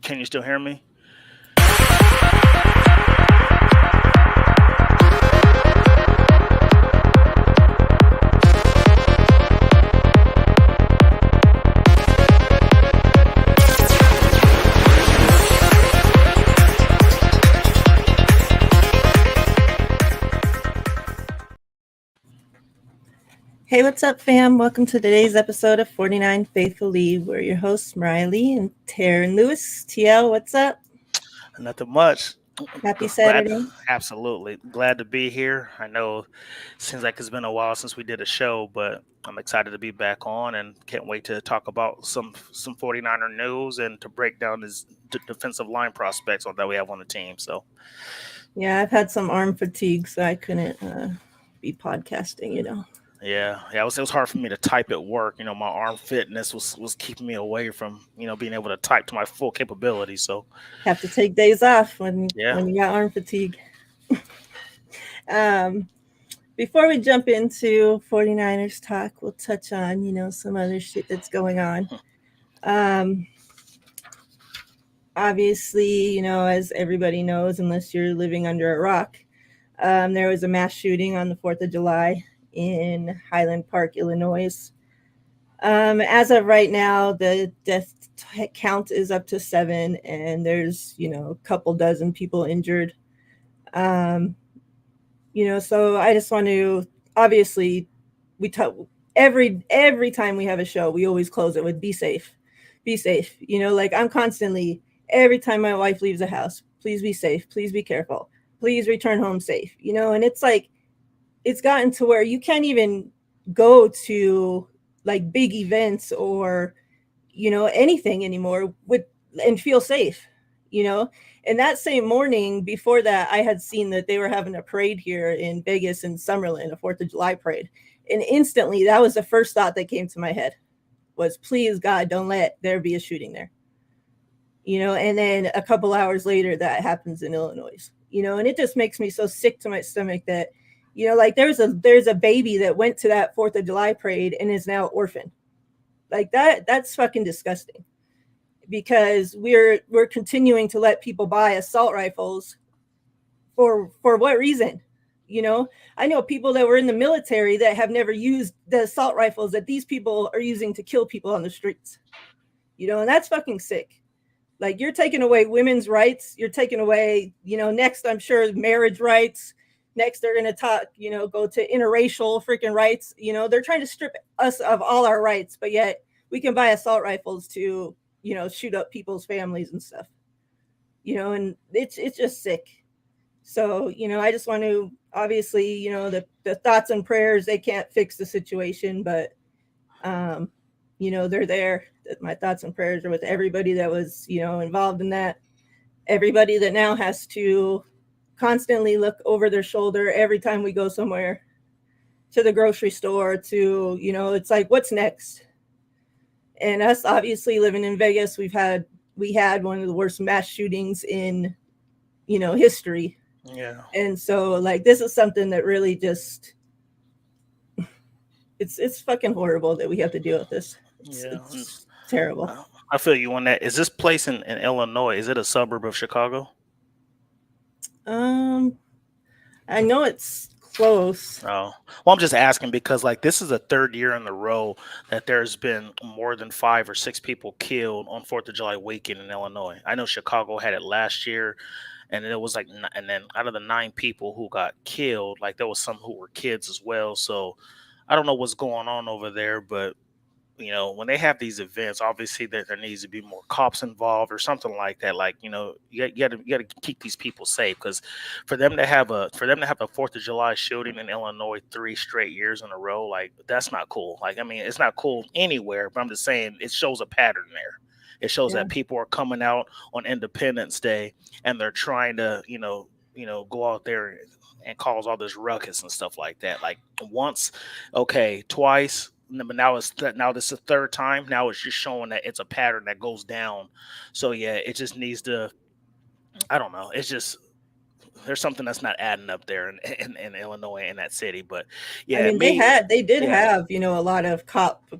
Can you still hear me? Hey, what's up, fam? Welcome to today's episode of 49 Faithfully. We're your hosts, Miriah Lee and Teran Lewis. TL, what's up? Nothing much. Happy Glad, Saturday. absolutely glad to be here. I know it seems like it's been a while since we did a show, but I'm excited to be back on and can't wait to talk about some 49er news and to break down his defensive line prospects that we have on the team. So Yeah, I've had some arm fatigue, so I couldn't be podcasting. yeah, it was hard for me to type at work. My arm fitness was keeping me away from being able to type to my full capability. So Have to take days off when yeah. you got arm fatigue. um, Before we jump into 49ers talk, we'll touch on, some other shit that's going on. Um, Obviously, as everybody knows, unless you're living under a rock, there was a mass shooting on the 4th of July in Highland Park, Illinois. As of right now, the death count is up to 7, and there's, a couple dozen people injured. So I just want to, obviously, every time we have a show, we always close it with be safe. Be safe. I'm constantly, every time my wife leaves the house, please be safe. Please be careful. Please return home safe. And it's like, it's gotten to where you can't even go to like big events or, anything anymore and feel safe, And that same morning before that, I had seen that they were having a parade here in Vegas and Summerlin, a 4th of July parade. And instantly, that was the first thought that came to my head was, please, God, don't let there be a shooting there. And then a couple hours later, that happens in Illinois, and it just makes me so sick to my stomach that, like there's a baby that went to that 4th of July parade and is now orphaned. Like that's fucking disgusting. Because we're continuing to let people buy assault rifles for what reason? I know people that were in the military that have never used the assault rifles that these people are using to kill people on the streets. And that's fucking sick. Like, you're taking away women's rights. You're taking away, next, I'm sure, marriage rights. Next, they're going to talk, go to interracial freaking rights. They're trying to strip us of all our rights, but yet we can buy assault rifles to, shoot up people's families and stuff. And it's just sick. So, I just want to, obviously, the thoughts and prayers, they can't fix the situation, but, they're there. My thoughts and prayers are with everybody that was, involved in that. Everybody that now has to constantly look over their shoulder every time we go somewhere, to the grocery store, to, it's like, what's next? And us obviously living in Vegas, we had one of the worst mass shootings in, history. Yeah. And so like, this is something that really just, it's fucking horrible that we have to deal with this. It's terrible. I feel you on that. Is this place in Illinois? Is it a suburb of Chicago? I know it's close. Oh, well, I'm just asking because like this is the third year in a row that there's been more than 5 or 6 people killed on 4th of July weekend in Illinois. I know Chicago had it last year, and it was like, and then out of the 9 people who got killed, like there was some who were kids as well. So I don't know what's going on over there, but when they have these events, obviously there needs to be more cops involved or something like that. Like, you got to keep these people safe, because for them to have a 4th of July shooting in Illinois 3 straight years in a row, like that's not cool. Like, I mean, it's not cool anywhere, but I'm just saying it shows a pattern there. It shows that people are coming out on Independence Day and they're trying to, go out there and cause all this ruckus and stuff like that. Like once, okay, twice. But now this is the third time. Now it's just showing that it's a pattern that goes down. So yeah, it just needs to. I don't know. It's just there's something that's not adding up there in Illinois, in that city. But yeah, I mean, they did have a lot of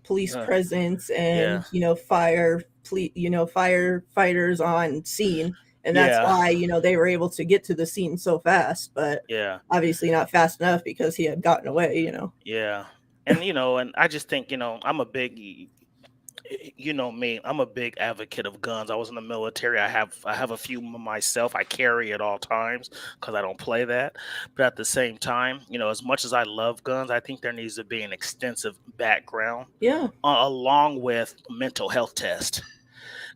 police presence and fire firefighters on scene, and that's Yeah, why they were able to get to the scene so fast, but yeah, obviously not fast enough because he had gotten away. yeah. And and I just think I'm a big me, I'm a big advocate of guns. I was in the military. I have a few myself. I carry at all times because I don't play that. But at the same time, as much as I love guns, I think there needs to be an extensive background Yeah. along with mental health test.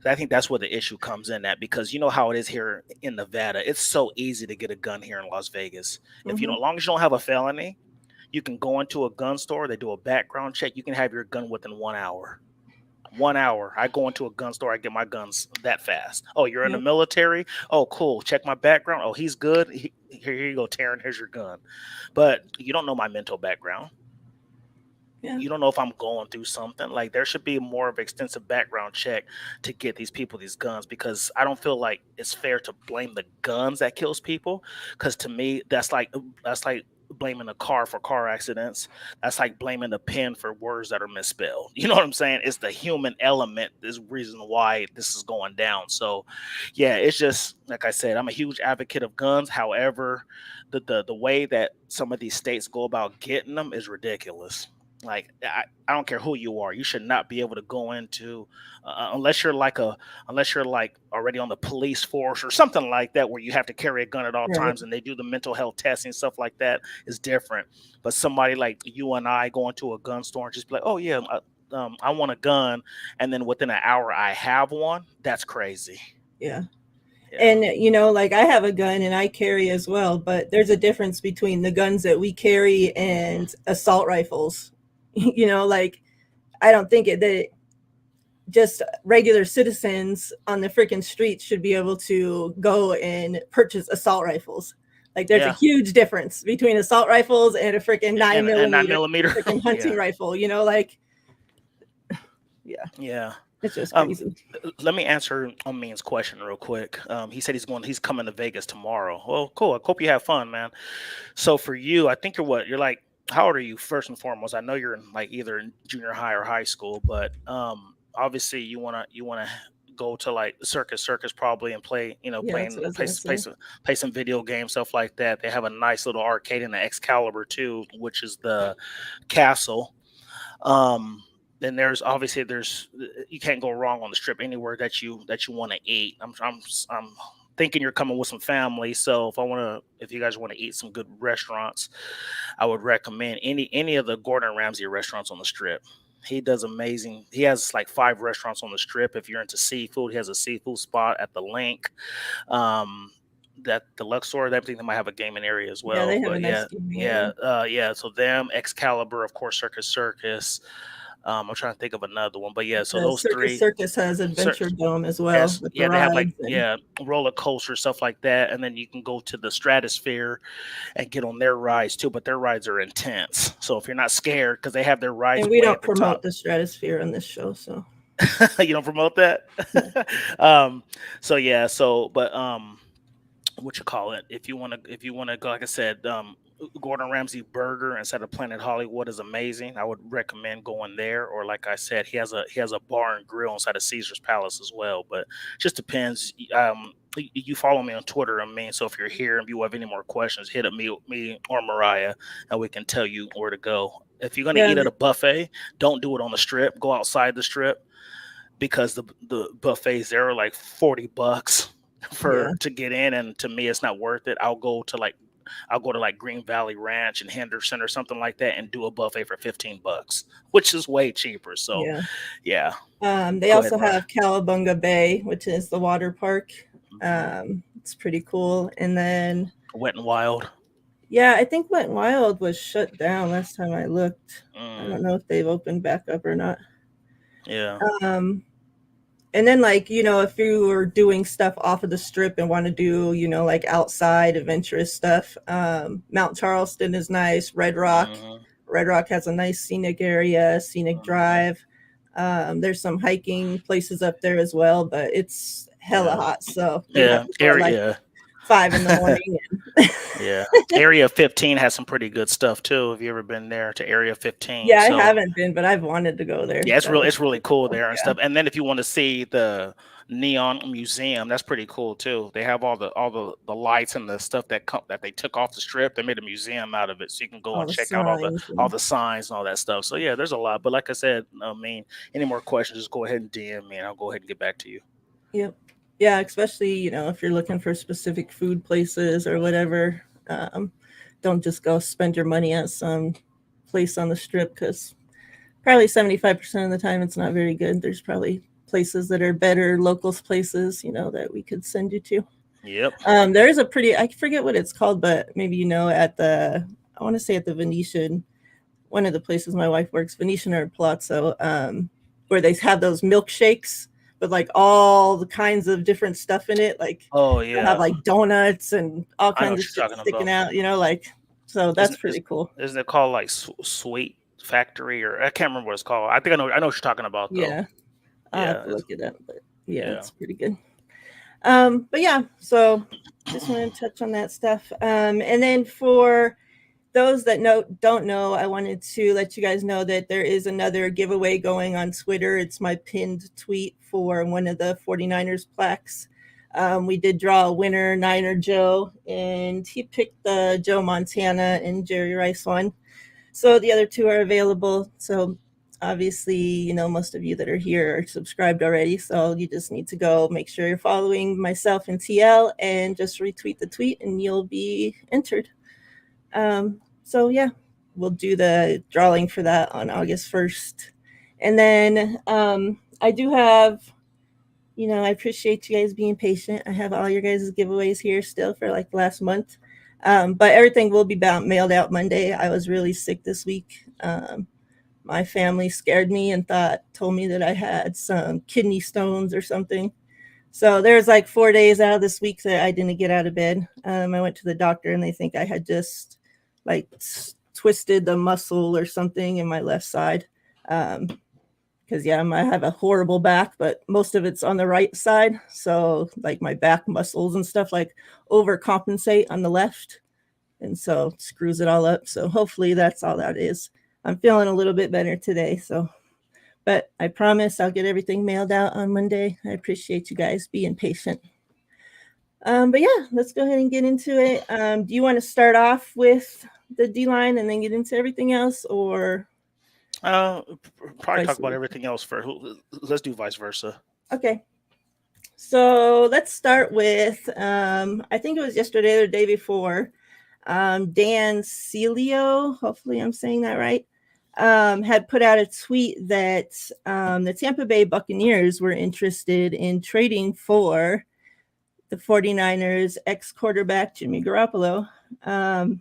I think that's where the issue comes in at, because you know how it is here in Nevada. It's so easy to get a gun here in Las Vegas. If you Hmm. don't, as long as you don't have a felony, you can go into a gun store. They do a background check. You can have your gun within 1 hour. 1 hour. I go into a gun store, I get my guns that fast. Oh, you're in the Yeah. military? Oh, cool. Check my background. Oh, he's good. Here you go, Teran. Here's your gun. But you don't know my mental background. Yeah. You don't know if I'm going through something. Like, there should be more of an extensive background check to get these people these guns, because I don't feel like it's fair to blame the guns that kills people. Because to me, that's like blaming a car for car accidents. That's like blaming a pen for words that are misspelled. You know what I'm saying? It's the human element is reason why this is going down. So yeah, it's just like I said, I'm a huge advocate of guns. However, the way that some of these states go about getting them is ridiculous. Like, I don't care who you are, you should not be able to go into unless you're like already on the police force or something like that, where you have to carry a gun at all Right. times and they do the mental health testing, stuff like that is different. But somebody like you and I go into a gun store and just be like, oh yeah, I want a gun, and then within an hour I have one. That's crazy. Yeah. Yeah, And like I have a gun and I carry as well, but there's a difference between the guns that we carry and assault rifles. Like I don't think that just regular citizens on the freaking streets should be able to go and purchase assault rifles. Like there's a yeah, huge difference between assault rifles and a freaking nine and 9 millimeter millimeter. freaking hunting Yeah, rifle. Like yeah, yeah. it's just Um, crazy. Let me answer Mean's question real quick. He said he's coming to Vegas tomorrow. Well, cool. I hope you have fun, man. So for you, I think you're like, how old are you first and foremost? I know you're in like either in junior high or high school, but obviously you wanna go to like circus probably, and play, Yeah, that's what I was gonna say. play some video games, stuff like that. They have a nice little arcade in the Excalibur too, which is the castle. Um, then there's you can't go wrong on the strip anywhere that you want to eat. I'm thinking you're coming with some family, so if you guys want to eat some good restaurants, I would recommend any of the Gordon Ramsay restaurants on the strip. He does amazing. He has like 5 restaurants on the strip. If you're into seafood, he has a seafood spot at the Link. Um, that the Luxor, I think they might have a gaming area as Yeah, well. they have a But nice yeah, gaming area. yeah. So them, Excalibur, of course, Circus. I'm trying to think of another one, but yeah. So The those Circus three. Circus has Cir- Adventure Dome as well Yes, with the yeah, they have like, rides and yeah, roller coaster, stuff like that, and then you can go to the Stratosphere and get on their rides too. But their rides are intense, so if you're not scared, because they have their rides we way at don't the top. promote the stratosphere on this show, so You don't promote that. no. um, so yeah, but what you call it, if you want to go, like I said, Gordon Ramsay burger instead of Planet Hollywood is amazing. I would recommend going there, or like I said, he has a bar and grill inside of Caesar's Palace as well. But just depends. You follow me on Twitter, I mean, so if you're here and you have any more questions, hit up me or Mariah, and we can tell you where to go. If you're going to Yeah, eat at a buffet, don't do it on the strip. Go outside the strip, because the buffets there are like $40 yeah, for to get in, and to me it's not worth it. I'll go to like Green Valley Ranch and Henderson or something like that and do a buffet for $15, which is way cheaper. So yeah. yeah, They go ahead, also Mariah. have Cowabunga Bay, which is the water park. Hmm. It's pretty cool. And then, Wet and Wild. yeah, I think Wet n Wild was shut down last time I looked. I Mm, don't know if they've opened back up or not. yeah. Um, and then, like, if you were doing stuff off of the strip and want to do, like outside adventurous stuff, Mount Charleston is nice. Red Rock. Hmm. Red Rock has a nice scenic area, scenic Hmm. drive. There's some hiking places up there as well, but it's hella Yeah. hot, so you have Yeah. to wear like Area. 5 in the morning. And Yeah. Area 15 has some pretty good stuff too. Have you ever been there to Area 15? yeah, I So haven't been, but I've wanted to go there. yeah, That it's looks really really cool cool. there and Yeah. stuff. And then if you want to see the neon museum, that's pretty cool too. They have all the lights and the stuff that they took off the strip. They made a museum out of it, so you can go All and the check out all signs all and the signs and all that stuff. So yeah, there's a lot. But like I said, I mean, any more questions, just go ahead and DM me, and I'll go ahead and get back to you. yep. Yeah, especially, if you're looking for specific food places or whatever, don't just go spend your money at some place on the strip because probably 75% of the time it's not very good. There's probably places that are better, locals places, that we could send you to. Yep. There is a pretty, I forget what it's called, but maybe I want to say at the Venetian, one of the places my wife works, Venetian or Palazzo, where they have those milkshakes with like all the kinds of different stuff in it. Like Oh they'll have yeah, like donuts and all I know kinds what of you're shit talking sticking about. out, like, so that's Isn't pretty cool. isn't it called like Sweet Factory, or I can't remember what it's called. I think I know what you're talking about though. Yeah. I'll have Yeah, to look it up, but yeah, yeah. it's pretty good. But yeah, so just wanted to touch on that stuff. And then for those that don't know, I wanted to let you guys know that there is another giveaway going on Twitter. It's my pinned tweet for one of the 49ers plaques. We did draw a winner, Niner Joe, and he picked the Joe Montana and Jerry Rice one. So the other two are available. So obviously, most of you that are here are subscribed already. So you just need to go make sure you're following myself and TL and just retweet the tweet and you'll be entered. So yeah, we'll do the drawing for that on August 1st. And then I do have, I appreciate you guys being patient. I have all your guys' giveaways here still for like last month. But everything will be mailed out Monday. I was really sick this week. My family scared me and told me that I had some kidney stones or something. So there's like 4 days out of this week that I didn't get out of bed. I went to the doctor and they think I had just like twisted the muscle or something in my left side. Because yeah, I have a horrible back, but most of it's on the right side. So like my back muscles and stuff like overcompensate on the left, and so it screws it all up. So hopefully that's all that is. I'm feeling a little bit better today. So, but I promise I'll get everything mailed out on Monday. I appreciate you guys being patient. But yeah, let's go ahead and get into it. Do you want to start off with the D line and then get into everything else, or Probably talk vice about versa? everything else first. Let's do vice versa. Okay. So let's start with I think it was yesterday or the day before. Dan Celio, hopefully I'm saying that right, had put out a tweet that the Tampa Bay Buccaneers were interested in trading for the 49ers ex quarterback Jimmy Garoppolo, um,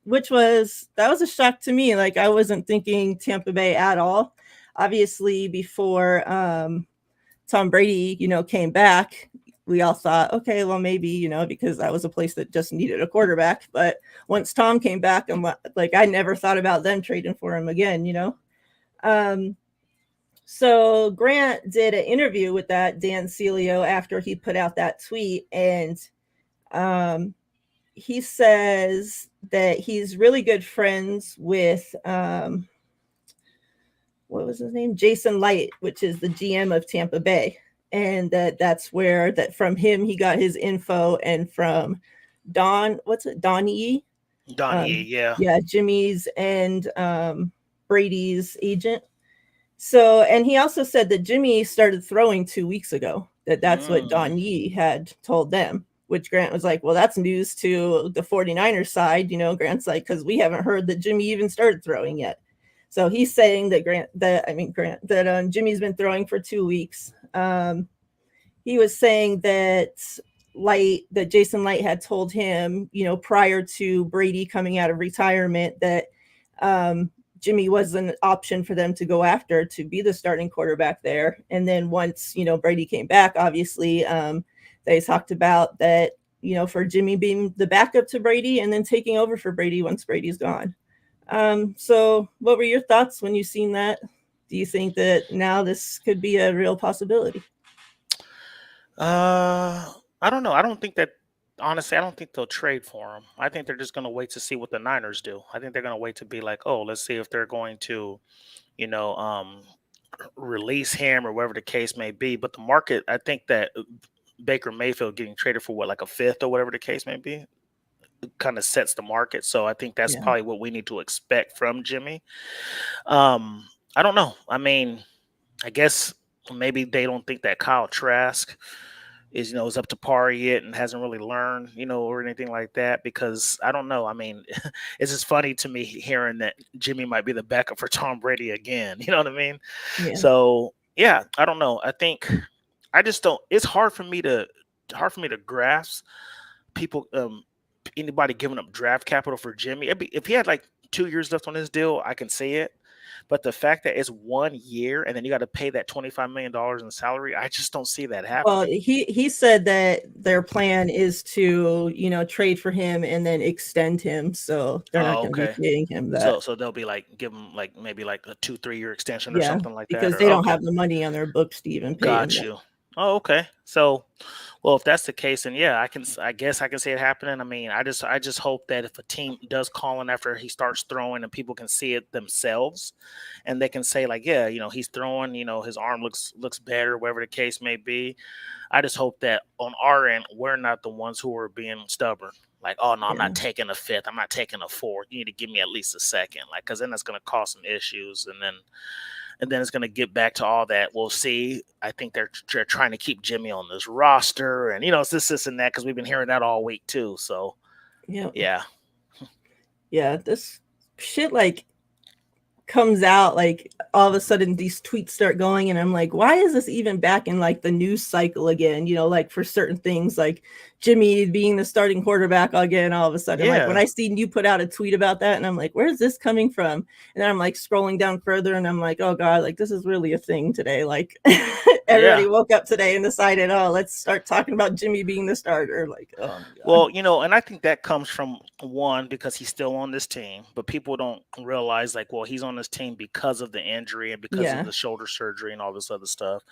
that was a shock to me. Like I wasn't thinking Tampa Bay at all. Obviously, before Tom Brady, came back, we all thought, okay, well, maybe, because that was a place that just needed a quarterback. But once Tom came back, I'm like, I never thought about them trading for him again. Um, so Grant did an interview with that Dan Celio after he put out that tweet. And um, he says that he's really good friends with, what was his name? Jason Light, which is the GM of Tampa Bay. And that's where that from him he got his info, and from Don Yee, Donnie, yeah. yeah, Jimmy's and Brady's agent. So, and he also said that Jimmy started throwing 2 weeks ago. That's what Mm. Don Yee had told them, which Grant was like, well, that's news to the 49ers side. Grant's like, because we haven't heard that Jimmy even started throwing yet. So he's saying that Jimmy's been throwing for 2 weeks. He was saying that Jason Light had told him, prior to Brady coming out of retirement, that Jimmy was an option for them to go after to be the starting quarterback there. And then once, Brady came back, obviously, they talked about that, for Jimmy being the backup to Brady and then taking over for Brady once Brady's gone. So what were your thoughts when you seen that? Do you think that now this could be a real possibility? I don't know. I don't think that. honestly, I don't think they'll trade for him. I think they're just going to wait to see what the Niners do. I think they're going to wait to be like, oh, let's see if they're going to, you know, release him or whatever the case may be. But the market, I think that Baker Mayfield getting traded for what, like a fifth or whatever the case may be, kind of sets the market. So I think that's Yeah. probably what we need to expect from Jimmy. Um, I don't know. I mean, I guess maybe they don't think that Kyle Trask is up to par yet and hasn't really learned, or anything like that. Because I don't know. I mean, it's just funny to me hearing that Jimmy might be the backup for Tom Brady again. You know what I mean? Yeah. So yeah, I don't know. I think I just don't. It's hard for me to grasp people. Anybody giving up draft capital for Jimmy. If he had like 2 years left on his deal, I can see it. But the fact that it's 1 year and then you got to pay that $25 million in salary, I just don't see that Well, happening. he said that their plan is to, trade for him and then extend him, so they're not Oh, going to be okay. paying him So that. so they'll be like give him like maybe like a 2-3 year extension or Yeah, something like that. because Or they don't okay, have the money on their books to even pay him got that. you. Oh, okay. So, well, if that's the case, then yeah, I guess I can see it happening. I mean, I just hope that if a team does call in after he starts throwing and people can see it themselves, and they can say like, yeah, he's throwing, his arm looks better, whatever the case may be. I just hope that on our end, we're not the ones who are being stubborn. Like, oh no, I'm Yeah, not taking a fifth. I'm not taking a fourth. You need to give me at least a second, like, because then that's going to cause some issues, and then it's going to get back to all that. We'll see. I think they're trying to keep Jimmy on this roster, and it's this and that because we've been hearing that all week too. So yeah, yeah, yeah. This shit like comes out like all of a sudden these tweets start going and I'm like, why is this even back in like the news cycle again, like for certain things like Jimmy being the starting quarterback again, all of a sudden like when yeah, I seen you put out a tweet about that and I'm like, where's this coming from? And then I'm like scrolling down further and I'm like, oh god, like this is really a thing today, like everybody yeah. woke up today and decided, oh, let's start talking about Jimmy being the starter, like, oh my god. Well, and I think that comes from one because he's still on this team, but people don't realize like, well, he's on this team because of the injury and because of Yeah, the shoulder surgery and all this other stuff.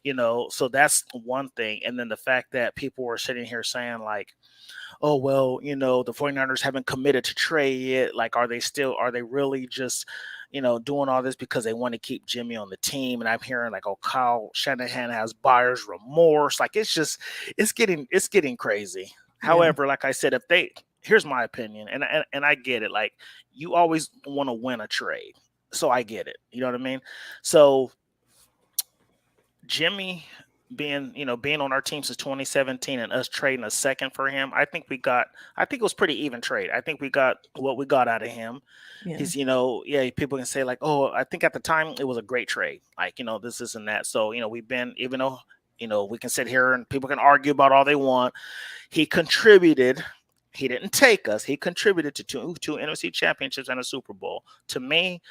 So that's one thing. And then the fact that people were sitting here saying like, oh well, the 49ers haven't committed to trade yet. Like, are they really just doing all this because they want to keep Jimmy on the team? And I'm hearing like, oh, Kyle Shanahan has buyer's remorse. Like, it's getting crazy. yeah, However, like I said, if they here's my opinion, and I get it. Like, you always want to win a trade, so I get it. You know what I mean? So Jimmy being on our team since 2017 and us trading a second for him, I think it was pretty even trade. I think we got what we got out of him. yeah, Yeah, people can say like, oh, I think at the time it was a great trade. Like, this and that. So, we've been, even though, we can sit here and people can argue about all they want. He contributed. He didn't take us. He contributed to two NFC championships and a Super Bowl. To me,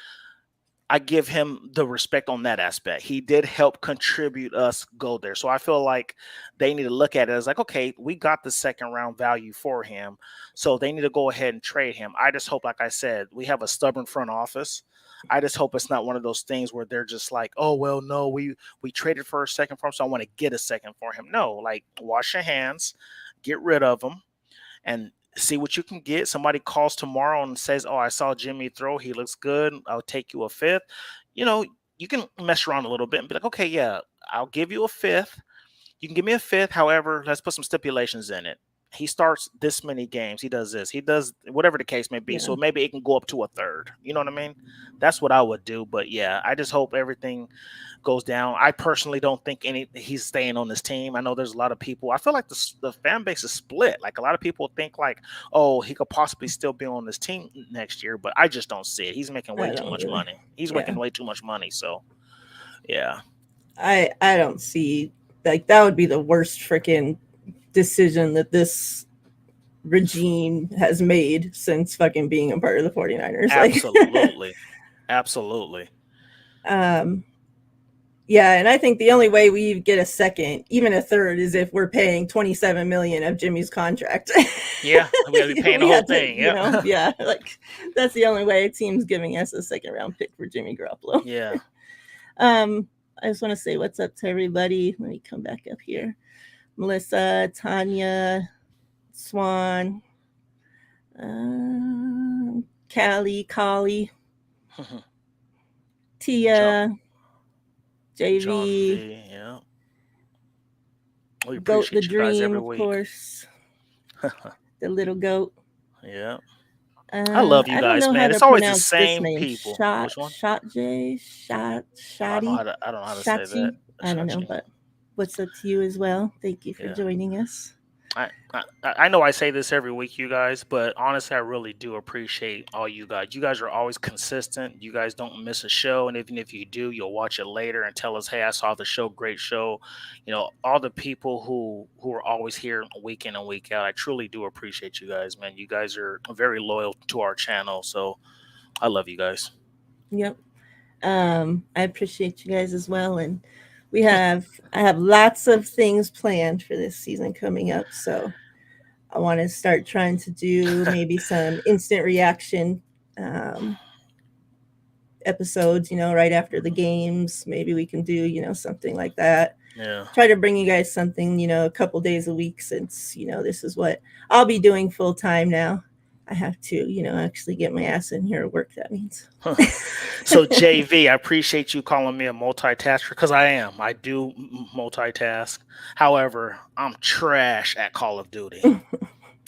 I give him the respect on that aspect. He did help contribute us go there. So I feel like they need to look at it as like, okay, we got the second round value for him. So they need to go ahead and trade him. I just hope, like I said, we have a stubborn front office. I just hope it's not one of those things where they're just like, oh well, no, we traded for a second for him, so I want to get a second for him. No, like, wash your hands, get rid of him, and see what you can get. Somebody calls tomorrow and says, "Oh, I saw Jimmy throw. He looks good. I'll take you a fifth." You know, you can mess around a little bit and be like, "Okay, yeah, I'll give you a fifth. You can give me a fifth. However, let's put some stipulations in it. He starts this many games. He does this. He does whatever the case may be. yeah. So maybe it can go up to a third. You know what I mean? That's what I would do. But yeah, I just hope everything goes down. I personally don't think he's staying on this team. I know there's a lot of people. I feel like the fan base is split. Like, a lot of people think like, oh, he could possibly still be on this team next year, but I just don't see it. He's making way I too don't much really. money. He's Yeah. making way too much money. So yeah, I don't see, like, that would be the worst freaking decision that this regime has made since fucking being a part of the 49ers. Like, absolutely, absolutely. um yeah, and I think the only way we get a second, even a third, is if we're paying 27 million of Jimmy's contract. Yeah, we got to be paying the We whole had to, thing. Yep. yeah, like that's the only way a team's giving us a second round pick for Jimmy Garoppolo. Yeah. I just want to say what's up to everybody. Let me come back up here. Melissa, Tanya, Swan, Callie, Collie, John Tia, John JV, V. Yeah, we Goat the appreciate you guys Dream, every of week. course, the little goat. Yeah, I love you I don't guys, know how man. to It's always the pronounce this same name. people. Which one? Shotty, I don't know how to say that. Shotty. I don't know, Shachi. but what's up to you as well? Thank you for Yeah. joining us. I know I say this every week, you guys, but honestly, I really do appreciate all you guys. You guys are always consistent. You guys don't miss a show, and even if you do, you'll watch it later and tell us, "Hey, I saw the show. Great show." You know, all the people who are always here week in and week out. I truly do appreciate you guys, man. You guys are very loyal to our channel, so I love you guys. Yep. I appreciate you guys as well, and I have lots of things planned for this season coming up. So I want to start trying to do maybe some instant reaction um, episodes. Right after the games, maybe we can do something like that. Yeah. Try to bring you guys something a couple days a week, since this is what I'll be doing full time now. I have to actually get my ass in here to work. That means. So JV, I appreciate you calling me a multitasker because I am. I do multitask. However, I'm trash at Call of Duty.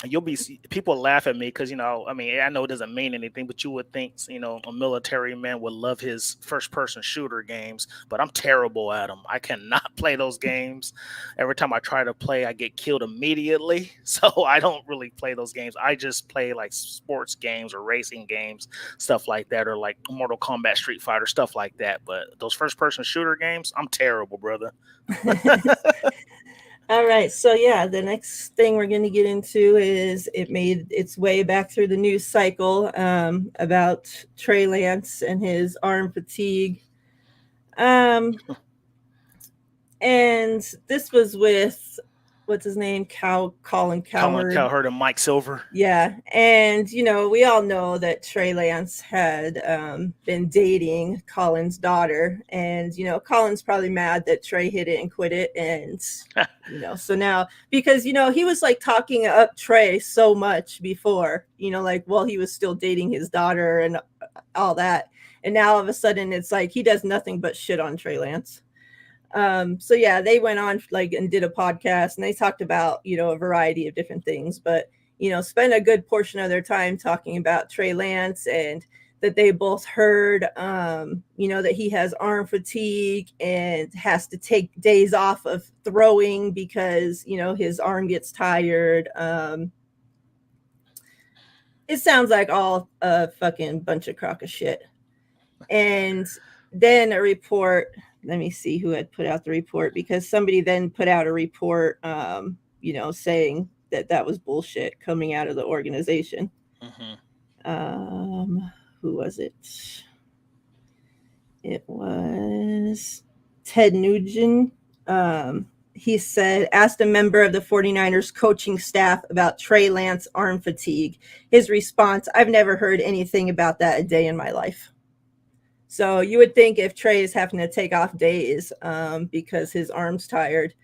You'll be people laugh at me because I mean, I know it doesn't mean anything, but you would think a military man would love his first person shooter games, but I'm terrible at them. I cannot play those games. Every time I try to play, I get killed immediately. So I don't really play those games. I just play like sports games or racing games, stuff like that, or like Mortal Kombat, Street Fighter, stuff like that. But those first person shooter games, I'm terrible, brother. All right, so yeah, the next thing we're going to get into is it made its way back through the news cycle about Trey Lance and his arm fatigue. Um, and this was with what's his name, Colin Colin Cowherd. Cowherd and Mike Silver. Yeah, and we all know that Trey Lance had been dating Colin's daughter, and Colin's probably mad that Trey hit it and quit it, and so now, because he was like talking up Trey so much before, like while he was still dating his daughter and all that, and now all of a sudden it's like he does nothing but shit on Trey Lance. So yeah, they went on like and did a podcast, and they talked about a variety of different things, but spent a good portion of their time talking about Trey Lance, and that they both heard that he has arm fatigue and has to take days off of throwing because his arm gets tired. It sounds like all a fucking bunch of crock of shit. And then a report, let me see who had put out the report, because somebody then put out a report saying that that was bullshit coming out of the organization. Who was it? It was Ted Nugent. He said, asked a member of the 49ers coaching staff about Trey Lance arm fatigue. His response, I've never heard anything about that a day in my life. So you would think if Trey is having to take off days because his arm's tired,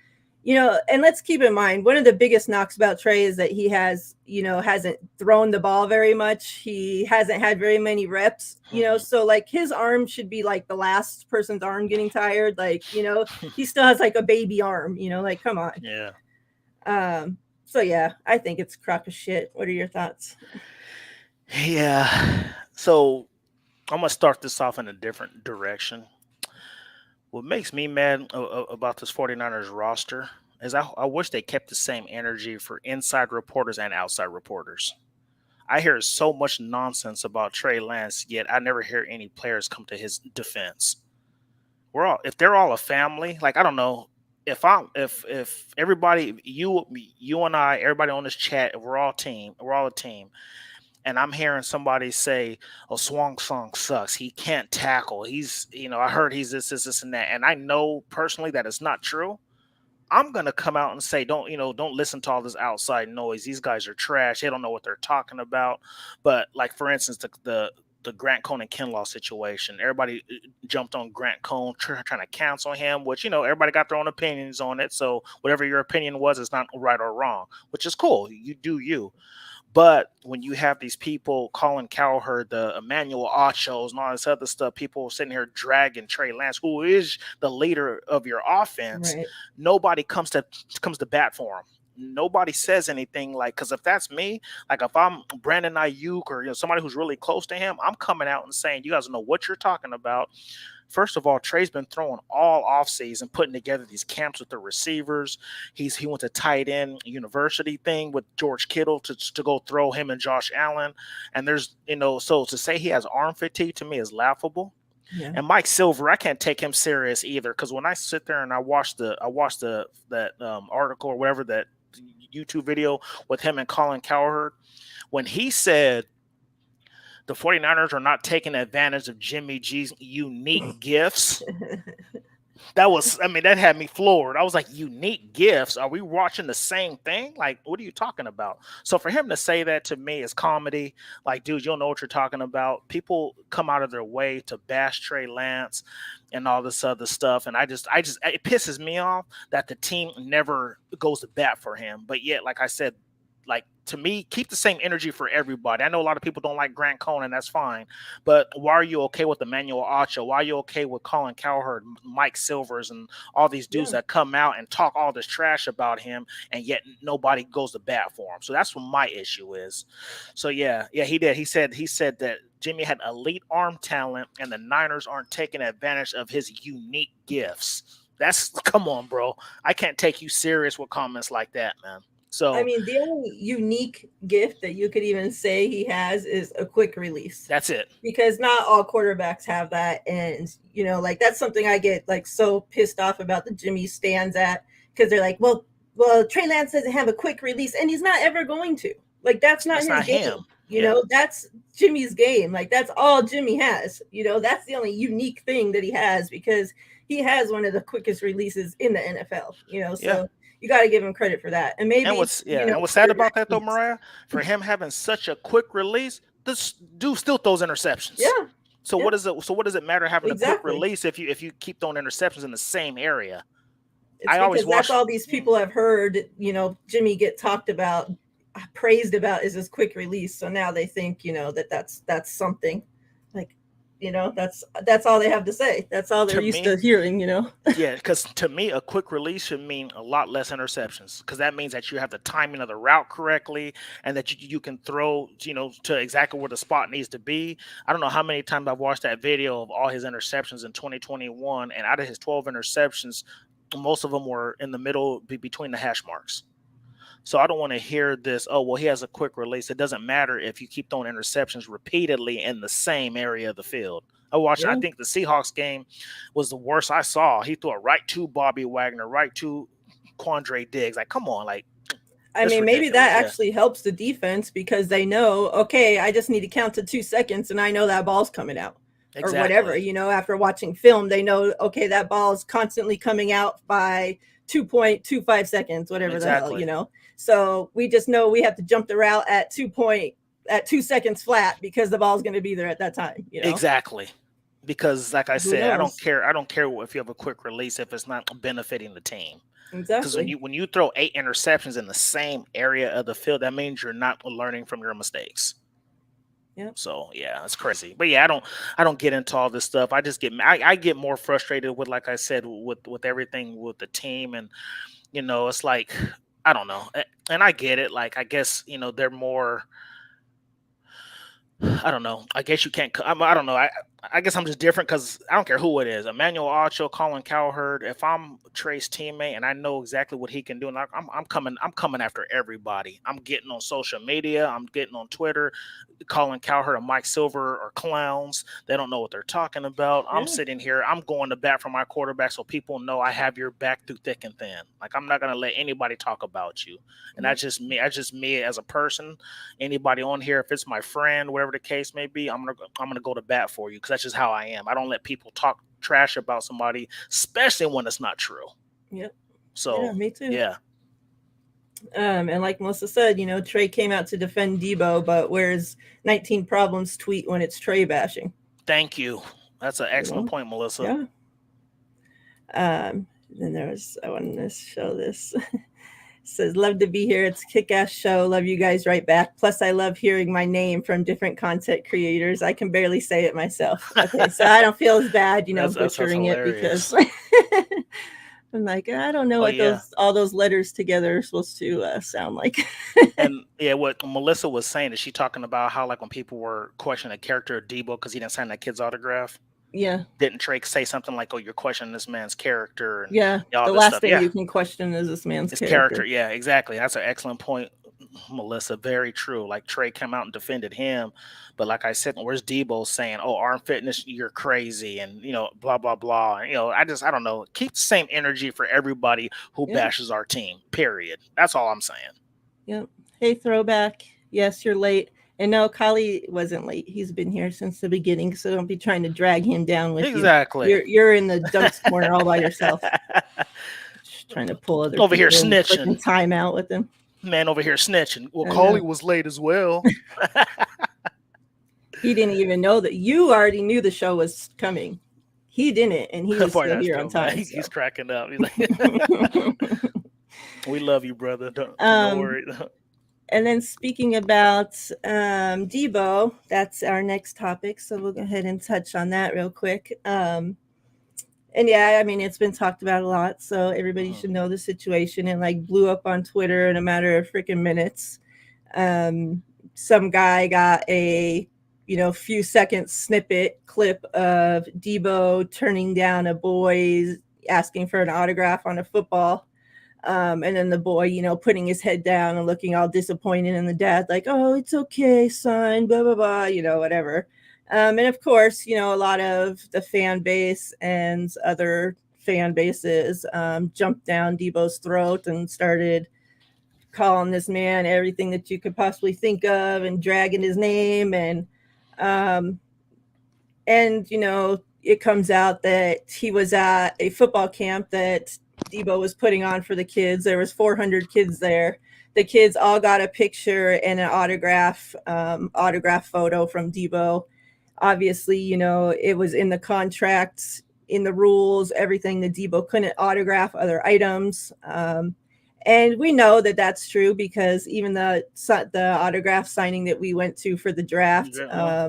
and let's keep in mind, one of the biggest knocks about Trey is that he hasn't thrown the ball very much. He hasn't had very many reps, so like his arm should be like the last person's arm getting tired. Like, he still has like a baby arm, like, come on. Yeah. So yeah, I think it's a crock of shit. What are your thoughts? Yeah. So I'm gonna start this off in a different direction. What makes me mad about this 49ers roster is I wish they kept the same energy for inside reporters and outside reporters. I hear so much nonsense about Trey Lance, yet I never hear any players come to his defense. If they're all a family, like I don't know if everybody you and I, everybody on this chat, if we're all a team, and I'm hearing somebody say, "Oh, Swang Song sucks. He can't tackle. I heard he's this, and that," and I know personally that it's not true. I'm gonna come out and say, don't listen to all this outside noise. These guys are trash. They don't know what they're talking about. But like for instance, the Grant Cohn and Kinlaw situation. Everybody jumped on Grant Cohn trying to cancel him, which everybody got their own opinions on it. So whatever your opinion was, it's not right or wrong, which is cool. You do you. But when you have these people calling Cowherd the Emmanuel Ochos and all this other stuff, people sitting here dragging Trey Lance, who is the leader of your offense, Right. nobody comes to bat for him. Nobody says anything like, because if that's me, like if I'm Brandon Ayuk or somebody who's really close to him, I'm coming out and saying, you guys know what you're talking about. First of all, Trey's been throwing all offseason, putting together these camps with the receivers. He went to tight end university thing with George Kittle to go throw him and Josh Allen. And there's so to say he has arm fatigue to me is laughable. Yeah. And Mike Silver, I can't take him serious either, because when I sit there and I watch that article or whatever, that YouTube video with him and Colin Cowherd, when he said the 49ers are not taking advantage of Jimmy G's unique gifts. That had me floored. I was like, unique gifts? Are we watching the same thing? Like, what are you talking about? So for him to say that to me is comedy. Like, dude, you don't know what you're talking about. People come out of their way to bash Trey Lance and all this other stuff. And it pisses me off that the team never goes to bat for him. But yet, like I said, like, to me, keep the same energy for everybody. I know a lot of people don't like Grant Cohn, and that's fine. But why are you okay with Emmanuel Ocho? Why are you okay with Colin Cowherd, Mike Silvers, and all these dudes that come out and talk all this trash about him, and yet nobody goes to bat for him? So that's what my issue is. So yeah, he did. He said that Jimmy had elite arm talent, and the Niners aren't taking advantage of his unique gifts. Come on, bro. I can't take you serious with comments like that, man. So I mean, the only unique gift that you could even say he has is a quick release. That's it. Because not all quarterbacks have that. And, like, that's something I get, like, so pissed off about the Jimmy stands at, because they're like, well, Trey Lance doesn't have a quick release, and he's not ever going to. Like, that's not his game. Him. That's Jimmy's game. Like, that's all Jimmy has. That's the only unique thing that he has, because he has one of the quickest releases in the NFL, so you got to give him credit for that. And maybe, and what's sad about that though, Miriah, for him having such a quick release, this dude still throws interceptions. Yeah. So what does it matter having a quick release if you keep throwing interceptions in the same area? It's that's all these people have heard, Jimmy get talked about, praised about, is his quick release. So now they think, that's something. Like, that's all they have to say. That's all they're used to hearing, Yeah, because to me, a quick release should mean a lot less interceptions, because that means that you have the timing of the route correctly, and that you can throw, to exactly where the spot needs to be. I don't know how many times I've watched that video of all his interceptions in 2021, and out of his 12 interceptions, most of them were in the middle between the hash marks. So I don't want to hear this, oh, well, he has a quick release. It doesn't matter if you keep throwing interceptions repeatedly in the same area of the field. I think the Seahawks game was the worst I saw. He threw it right to Bobby Wagner, right to Quandre Diggs. Like, come on, like. I mean, maybe that actually helps the defense, because they know, okay, I just need to count to 2 seconds, and I know that ball's coming out. Exactly. Or whatever, after watching film, they know, okay, that ball is constantly coming out by 2.25 seconds, whatever the hell, So we just know we have to jump the route at 2 seconds flat, because the ball's going to be there at that time. Exactly. Because like I said, I don't care if you have a quick release if it's not benefiting the team. Exactly. Because when you throw 8 interceptions in the same area of the field, that means you're not learning from your mistakes. Yeah. So yeah, it's crazy. But yeah, I don't get into all this stuff. I just I get more frustrated with, like I said, with everything with the team, and it's like, I don't know. And I get it. Like, I guess, they're more, I don't know. I guess you can't. I don't know. I guess I'm just different, because I don't care who it is. Emmanuel Ocho, Colin Cowherd. If I'm Trey's teammate and I know exactly what he can do, and I'm coming after everybody. I'm getting on social media. I'm getting on Twitter. Colin Cowherd and Mike Silver are clowns. They don't know what they're talking about. I'm sitting here. I'm going to bat for my quarterback, so people know I have your back through thick and thin. Like, I'm not going to let anybody talk about you. And that's just me. That's just me as a person. Anybody on here, if it's my friend, whatever the case may be, I'm gonna go to bat for you, because that's just how I am. I don't let people talk trash about somebody, especially when it's not true. Yep. So me too. Yeah. And like Melissa said, Trey came out to defend Debo, but where's 19 problems tweet when it's Trey bashing? Thank you. That's an You excellent know? point, Melissa. Yeah. Then I wanted to show this. Says, love to be here. It's a kick-ass show. Love you guys right back. Plus, I love hearing my name from different content creators. I can barely say it myself. Okay, so I don't feel as bad, That's butchering it because hilarious. I'm like, I don't know Oh what yeah. those all those letters together are supposed to sound like. And yeah, what Melissa was saying is she talking about how like when people were questioning the character of Debo because he didn't sign that kid's autograph, Yeah, didn't Drake say something like, "Oh, you're questioning this man's character and yeah. all The this last stuff"? thing Yeah, you can question is this man's his character. character. Yeah, exactly. That's an excellent point, Melissa. Very true. Like Trey came out and defended him, but like I said, where's Debo saying, "Oh, arm fitness, you're crazy," and blah blah blah. And, I don't know. Keep the same energy for everybody who Yeah, bashes our team. Period. That's all I'm saying. yep. Hey, throwback. Yes, you're late. And no, Kali wasn't late. He's been here since the beginning, so don't be trying to drag him down with you. Exactly. You're in the dunce corner all by yourself, just trying to pull other Over here people in, snitching. freaking time out with him. Man over here snitching. Well, I know. Coley was late as well. He didn't even know that you already knew the show was coming. He didn't, and he was Boy, still that's here on dope, man. time. He's So. cracking up. He's like, we love you, brother. Don't worry. And then speaking about Debo, that's our next topic. So we'll go ahead and touch on that real quick. And yeah, I mean, it's been talked about a lot. So everybody Mhm. should know the situation. And like blew up on Twitter in a matter of freaking minutes. Um, some guy got a few seconds snippet clip of Debo turning down a boy asking for an autograph on a football. And then the boy, putting his head down and looking all disappointed, and the dad like, "Oh, it's okay, son," blah blah blah, whatever. And of course, a lot of the fan base and other fan bases jumped down Debo's throat and started calling this man everything that you could possibly think of and dragging his name. Um, and it comes out that he was at a football camp that Debo was putting on for the kids. There was 400 kids there. The kids all got a picture and an autograph photo from Debo. Obviously, it was in the contract, in the rules, everything that Debo couldn't autograph other items. And we know that that's true because even the autograph signing that we went to for the draft, Yeah.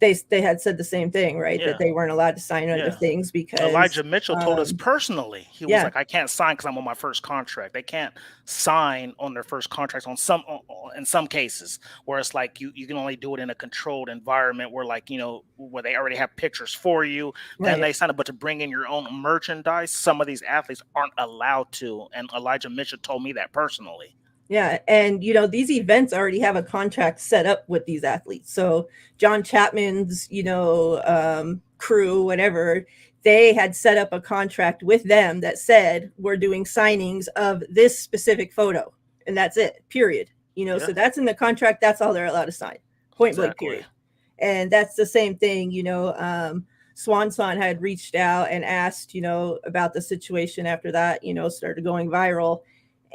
they had said the same thing, right? That Yeah. they weren't allowed to sign other Yeah. things because Elijah Mitchell told us personally, he was yeah, like, I can't sign because I'm on my first contract. They can't sign on their first contracts in some cases where it's like you can only do it in a controlled environment where like, where they already have pictures for you, then right. they sign it. But to bring in your own merchandise, some of these athletes aren't allowed to. And Elijah Mitchell told me that personally. Yeah, and these events already have a contract set up with these athletes. So John Chapman's, crew, whatever, they had set up a contract with them that said we're doing signings of this specific photo, and that's it. Period. Yeah, So that's in the contract. That's all they're allowed to sign. Point blank. exactly. Period. And that's the same thing. Swanson had reached out and asked, about the situation after that, started going viral.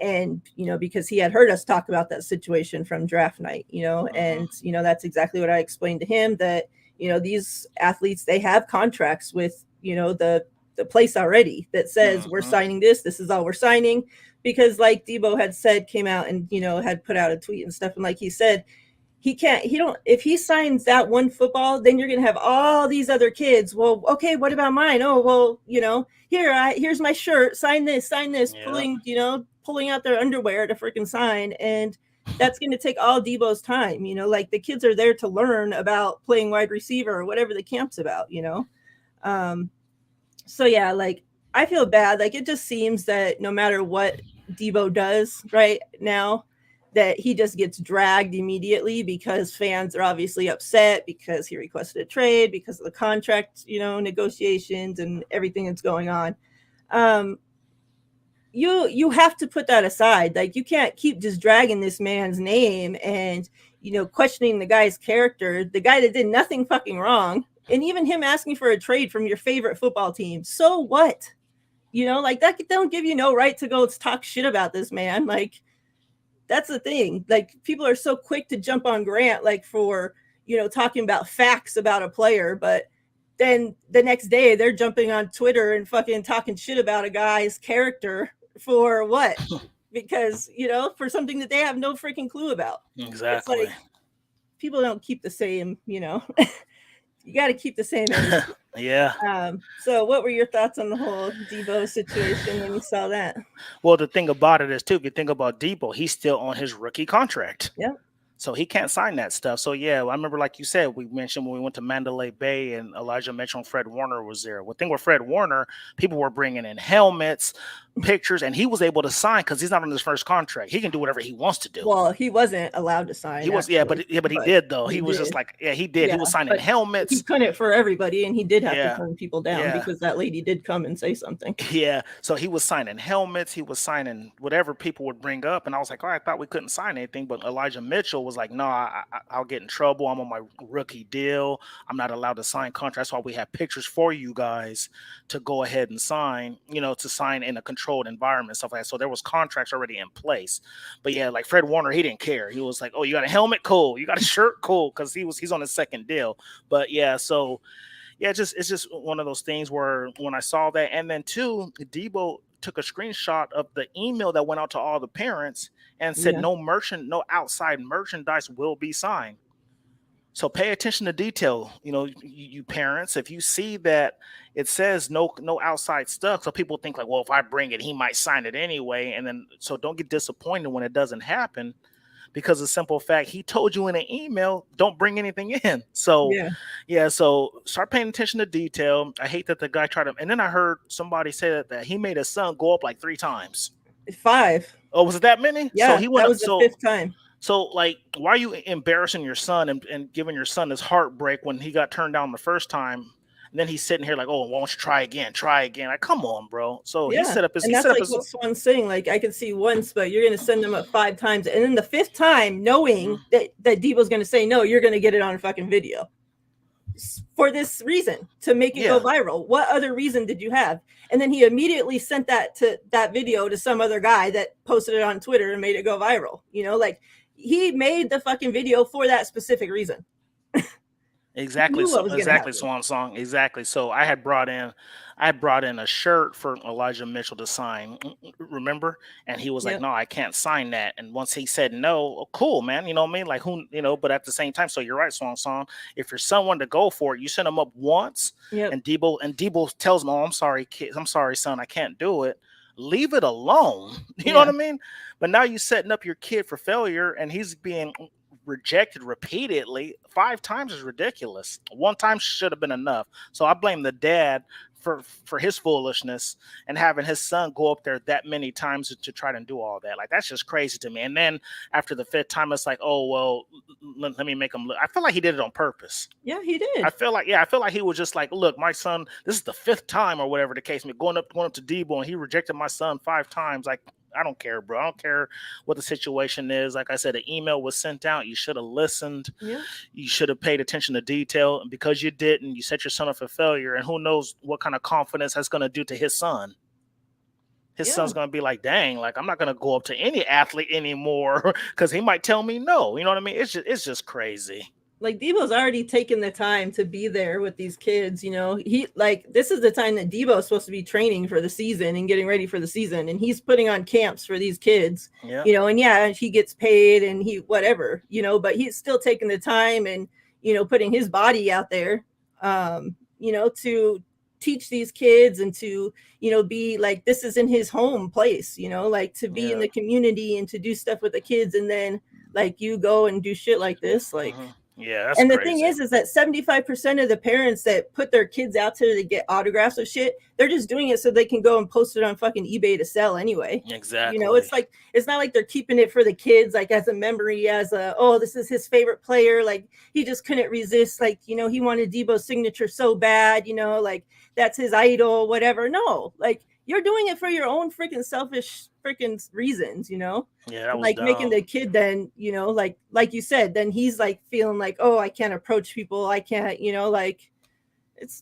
And, because he had heard us talk about that situation from draft night, Hmm. and, that's exactly what I explained to him that, these athletes, they have contracts with, the place already that says we're Hmm. signing this is all we're signing. Because like Debo had said, came out and, had put out a tweet and stuff. And like he said, he don't if he signs that one football, then you're gonna have all these other kids. Well, okay, what about mine? Oh, well, here's my shirt, sign this, Yeah, pulling out their underwear to freaking sign. And that's gonna take all Debo's time, like the kids are there to learn about playing wide receiver or whatever the camp's about. um so yeah, like I feel bad. Like it just seems that no matter what Debo does right now, that he just gets dragged immediately because fans are obviously upset because he requested a trade because of the contract, negotiations and everything that's going on. Um, you have to put that aside. Like you can't keep just dragging this man's name and questioning the guy's character, the guy that did nothing fucking wrong, and even him asking for a trade from your favorite football team. So what? You know, like that don't give you no right to go talk shit about this man. Like that's the thing. Like people are so quick to jump on Grant, like for, you know, talking about facts about a player, but then the next day they're jumping on Twitter and fucking talking shit about a guy's character for what? Because, you know, for something that they have no freaking clue about. It's Exactly. like people don't keep the same, you know. You got to keep the same energy. Yeah. So what were your thoughts on the whole Debo situation when you saw that? Well, the thing about it is too, if you think about Debo, he's still on his rookie contract. Yep. So he can't sign that stuff. So yeah, I remember, like you said, we mentioned when we went to Mandalay Bay and Elijah Mitchell and Fred Warner was there. Well, thing with Fred Warner, people were bringing in helmets, pictures, and he was able to sign because he's not on his first contract. He can do whatever he wants to do. Well, he wasn't allowed to sign. He was, actually, but he did though. he He was did. just like, yeah, he did. Yeah, He was signing but he helmets. couldn't for everybody, and he did have to Yeah, turn people down yeah. because that lady did come and say something. Yeah, so he was signing helmets, he was signing whatever people would bring up, and I was like, "Oh, I thought we couldn't sign anything." But Elijah Mitchell was like, "No, I'll get in trouble. I'm on my rookie deal. I'm not allowed to sign contracts. That's why we have pictures for you guys to go ahead and sign. You know, to sign in a controlled environment, stuff like that." So there was contracts already in place. But yeah, like Fred Warner, he didn't care. He was like, "Oh, you got a helmet? Cool. You got a shirt? Cool," because he's on his second deal. But yeah, so. Yeah, it's just one of those things where when I saw that, and then too, Debo took a screenshot of the email that went out to all the parents and said Yeah. no outside merchandise will be signed. So pay attention to detail. You know, you parents, if you see that it says no outside stuff, so people think like, well, if I bring it, he might sign it anyway, and then so don't get disappointed when it doesn't happen. Because the simple fact he told you in an email, don't bring anything in. So Yeah. yeah, so start paying attention to detail. I hate that the guy tried to, and then I heard somebody say that he made his son go up like 3 times. 5. Oh, was it that many? So Yeah, he went that up. was the 5th time. So like, why are you embarrassing your son and giving your son this heartbreak when he got turned down the first time? And then he's sitting here like, oh, why don't you try again? Try again. Like, come on, bro. So Yeah, and he that's set up like his. what Swan's saying. Like I could see once, but you're going to send them up 5 times, and then the 5th time, knowing that Debo's going to say no, you're going to get it on fucking video for this reason to make it go viral. What other reason did you have? And then he immediately sent that video to some other guy that posted it on Twitter and made it go viral. You know, like he made the fucking video for that specific reason. Exactly. So exactly, Swan Song. Exactly. So I brought in a shirt for Elijah Mitchell to sign. Remember? And he was like, "No, I can't sign that." And once he said no, oh, cool, man. You know what I mean? Like who? You know. But at the same time, so you're right, Swan Song. If you're someone to go for it, you send him up once, and Debo tells him, "Oh, I'm sorry, kid. I'm sorry, son. I can't do it." Leave it alone. You know what I mean? But now you're setting up your kid for failure, and he's being rejected repeatedly. 5 times is ridiculous. 1 time should have been enough. So I blame the dad for his foolishness and having his son go up there that many times to try to do all that. Like that's just crazy to me. And then after the 5th time, it's like, oh well, let me make him look. I feel like he did it on purpose. Yeah, he did. I feel like he was just like, look, my son, this is the 5th time or whatever the case may be, going up to Debo, and he rejected my son 5 times. Like, I don't care, bro. I don't care what the situation is. Like I said, the email was sent out. You should have listened. Yeah. You should have paid attention to detail. And because you didn't, you set your son up for failure. And who knows what kind of confidence that's going to do to his son. His son's going to be like, dang, like I'm not going to go up to any athlete anymore because he might tell me no. You know what I mean? It's just crazy. Like Debo's already taken the time to be there with these kids, you know. He like this is the time that Debo is supposed to be training for the season and getting ready for the season, and he's putting on camps for these kids, you know. And he gets paid and he whatever, you know, but he's still taking the time and you know putting his body out there, you know, to teach these kids and to you know be like this is in his home place, you know, like to be in the community and to do stuff with the kids, and then like you go and do shit like this, like. Yeah, that's and the crazy. thing is that 75% of the parents that put their kids out there to get autographs of shit, they're just doing it so they can go and post it on fucking eBay to sell anyway. Exactly. You know, it's like it's not like they're keeping it for the kids, like as a memory, as a this is his favorite player. Like he just couldn't resist. Like you know, he wanted Debo's signature so bad. You know, like that's his idol, whatever. No, like you're doing it for your own freaking selfish freaking reasons, you know. Yeah, that was like dumb. making the kid then, you know, like you said, then he's like feeling like, oh, I can't approach people, I can't, you know, like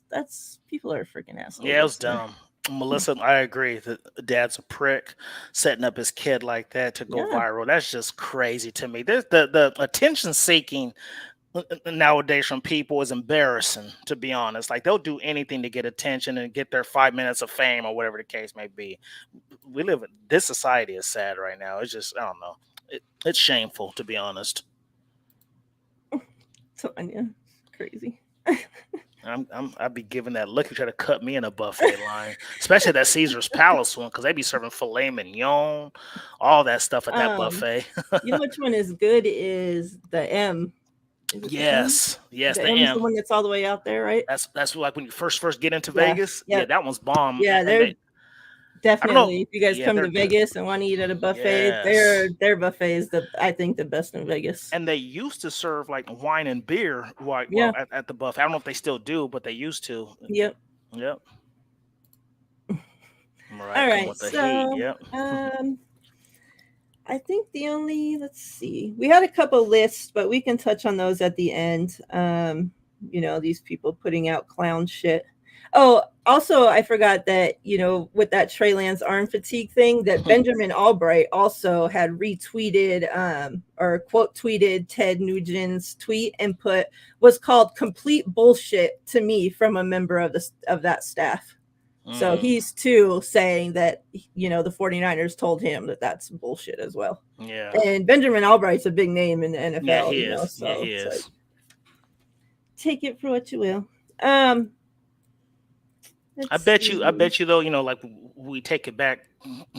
that's people are freaking assholes. Yeah, it was dumb. Melissa, I agree that dad's a prick setting up his kid like that to go Yeah. viral. That's just crazy to me. There's the attention seeking nowadays from people is embarrassing, to be honest. Like they'll do anything to get attention and get their 5 minutes of fame or whatever the case may be. We live in this society is sad right now. It's just I don't know. It's shameful, to be honest. Tanya, crazy. I'd be giving that look if you try to cut me in a buffet line, especially that Caesar's Palace one, because they be serving filet mignon, all that stuff at that Um, buffet. you know which one is good is the M. Is it the M? Yes, yes, The the M's the M. one that's all the way out there, right? That's like when you first get into Yeah. Vegas. Yeah, Yep. that one's bomb. Yeah, And they're they, I don't know. definitely. If you guys Yeah, come they're to good. Vegas and want to eat at a buffet, Yes. their buffet is I think the best in Vegas. And they used to serve like wine and beer, Yeah. at the buffet. I don't know if they still do, but they used to. Yep. Yep. Mariah All come right. with the heat. So, Yep. I think the only let's see, we had a couple lists, but we can touch on those at the end. These people putting out clown shit. Oh, also, I forgot that with that Trey Lance arm fatigue thing, that Benjamin Albright also had retweeted or quote tweeted Ted Nugent's tweet and put was called complete bullshit to me from a member of that staff. So he's too saying that, the 49ers told him that that's bullshit as well. Yeah. And Benjamin Albright's a big name in the NFL, Yeah, he is. so Yeah, he it's is. like, take it for what you will. I bet you though, like we take it back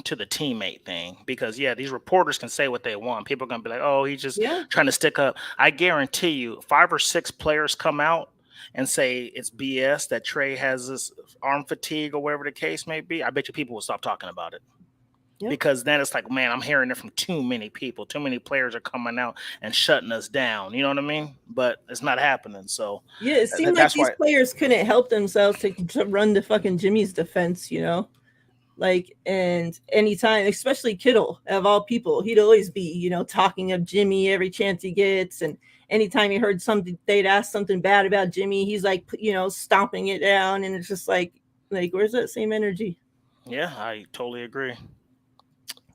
to the teammate thing because yeah, these reporters can say what they want. People are gonna be like, oh, he's just Yeah. trying to stick up. I guarantee you, 5 or 6 players come out and say it's BS that Trey has this arm fatigue or whatever the case may be. I bet you people will stop talking about it. Yep. Because then it's like, man, I'm hearing it from too many people. Too many players are coming out and shutting us down. You know what I mean? But it's not happening. So Yeah, it seemed like that's these why. players couldn't help themselves to run to fucking Jimmy's defense, Like, and anytime, especially Kittle, of all people, he'd always be, talking of Jimmy every chance he gets. And anytime he heard something, they'd ask something bad about Jimmy, he's like, stomping it down. And it's just like, where's that same energy? Yeah, I totally agree.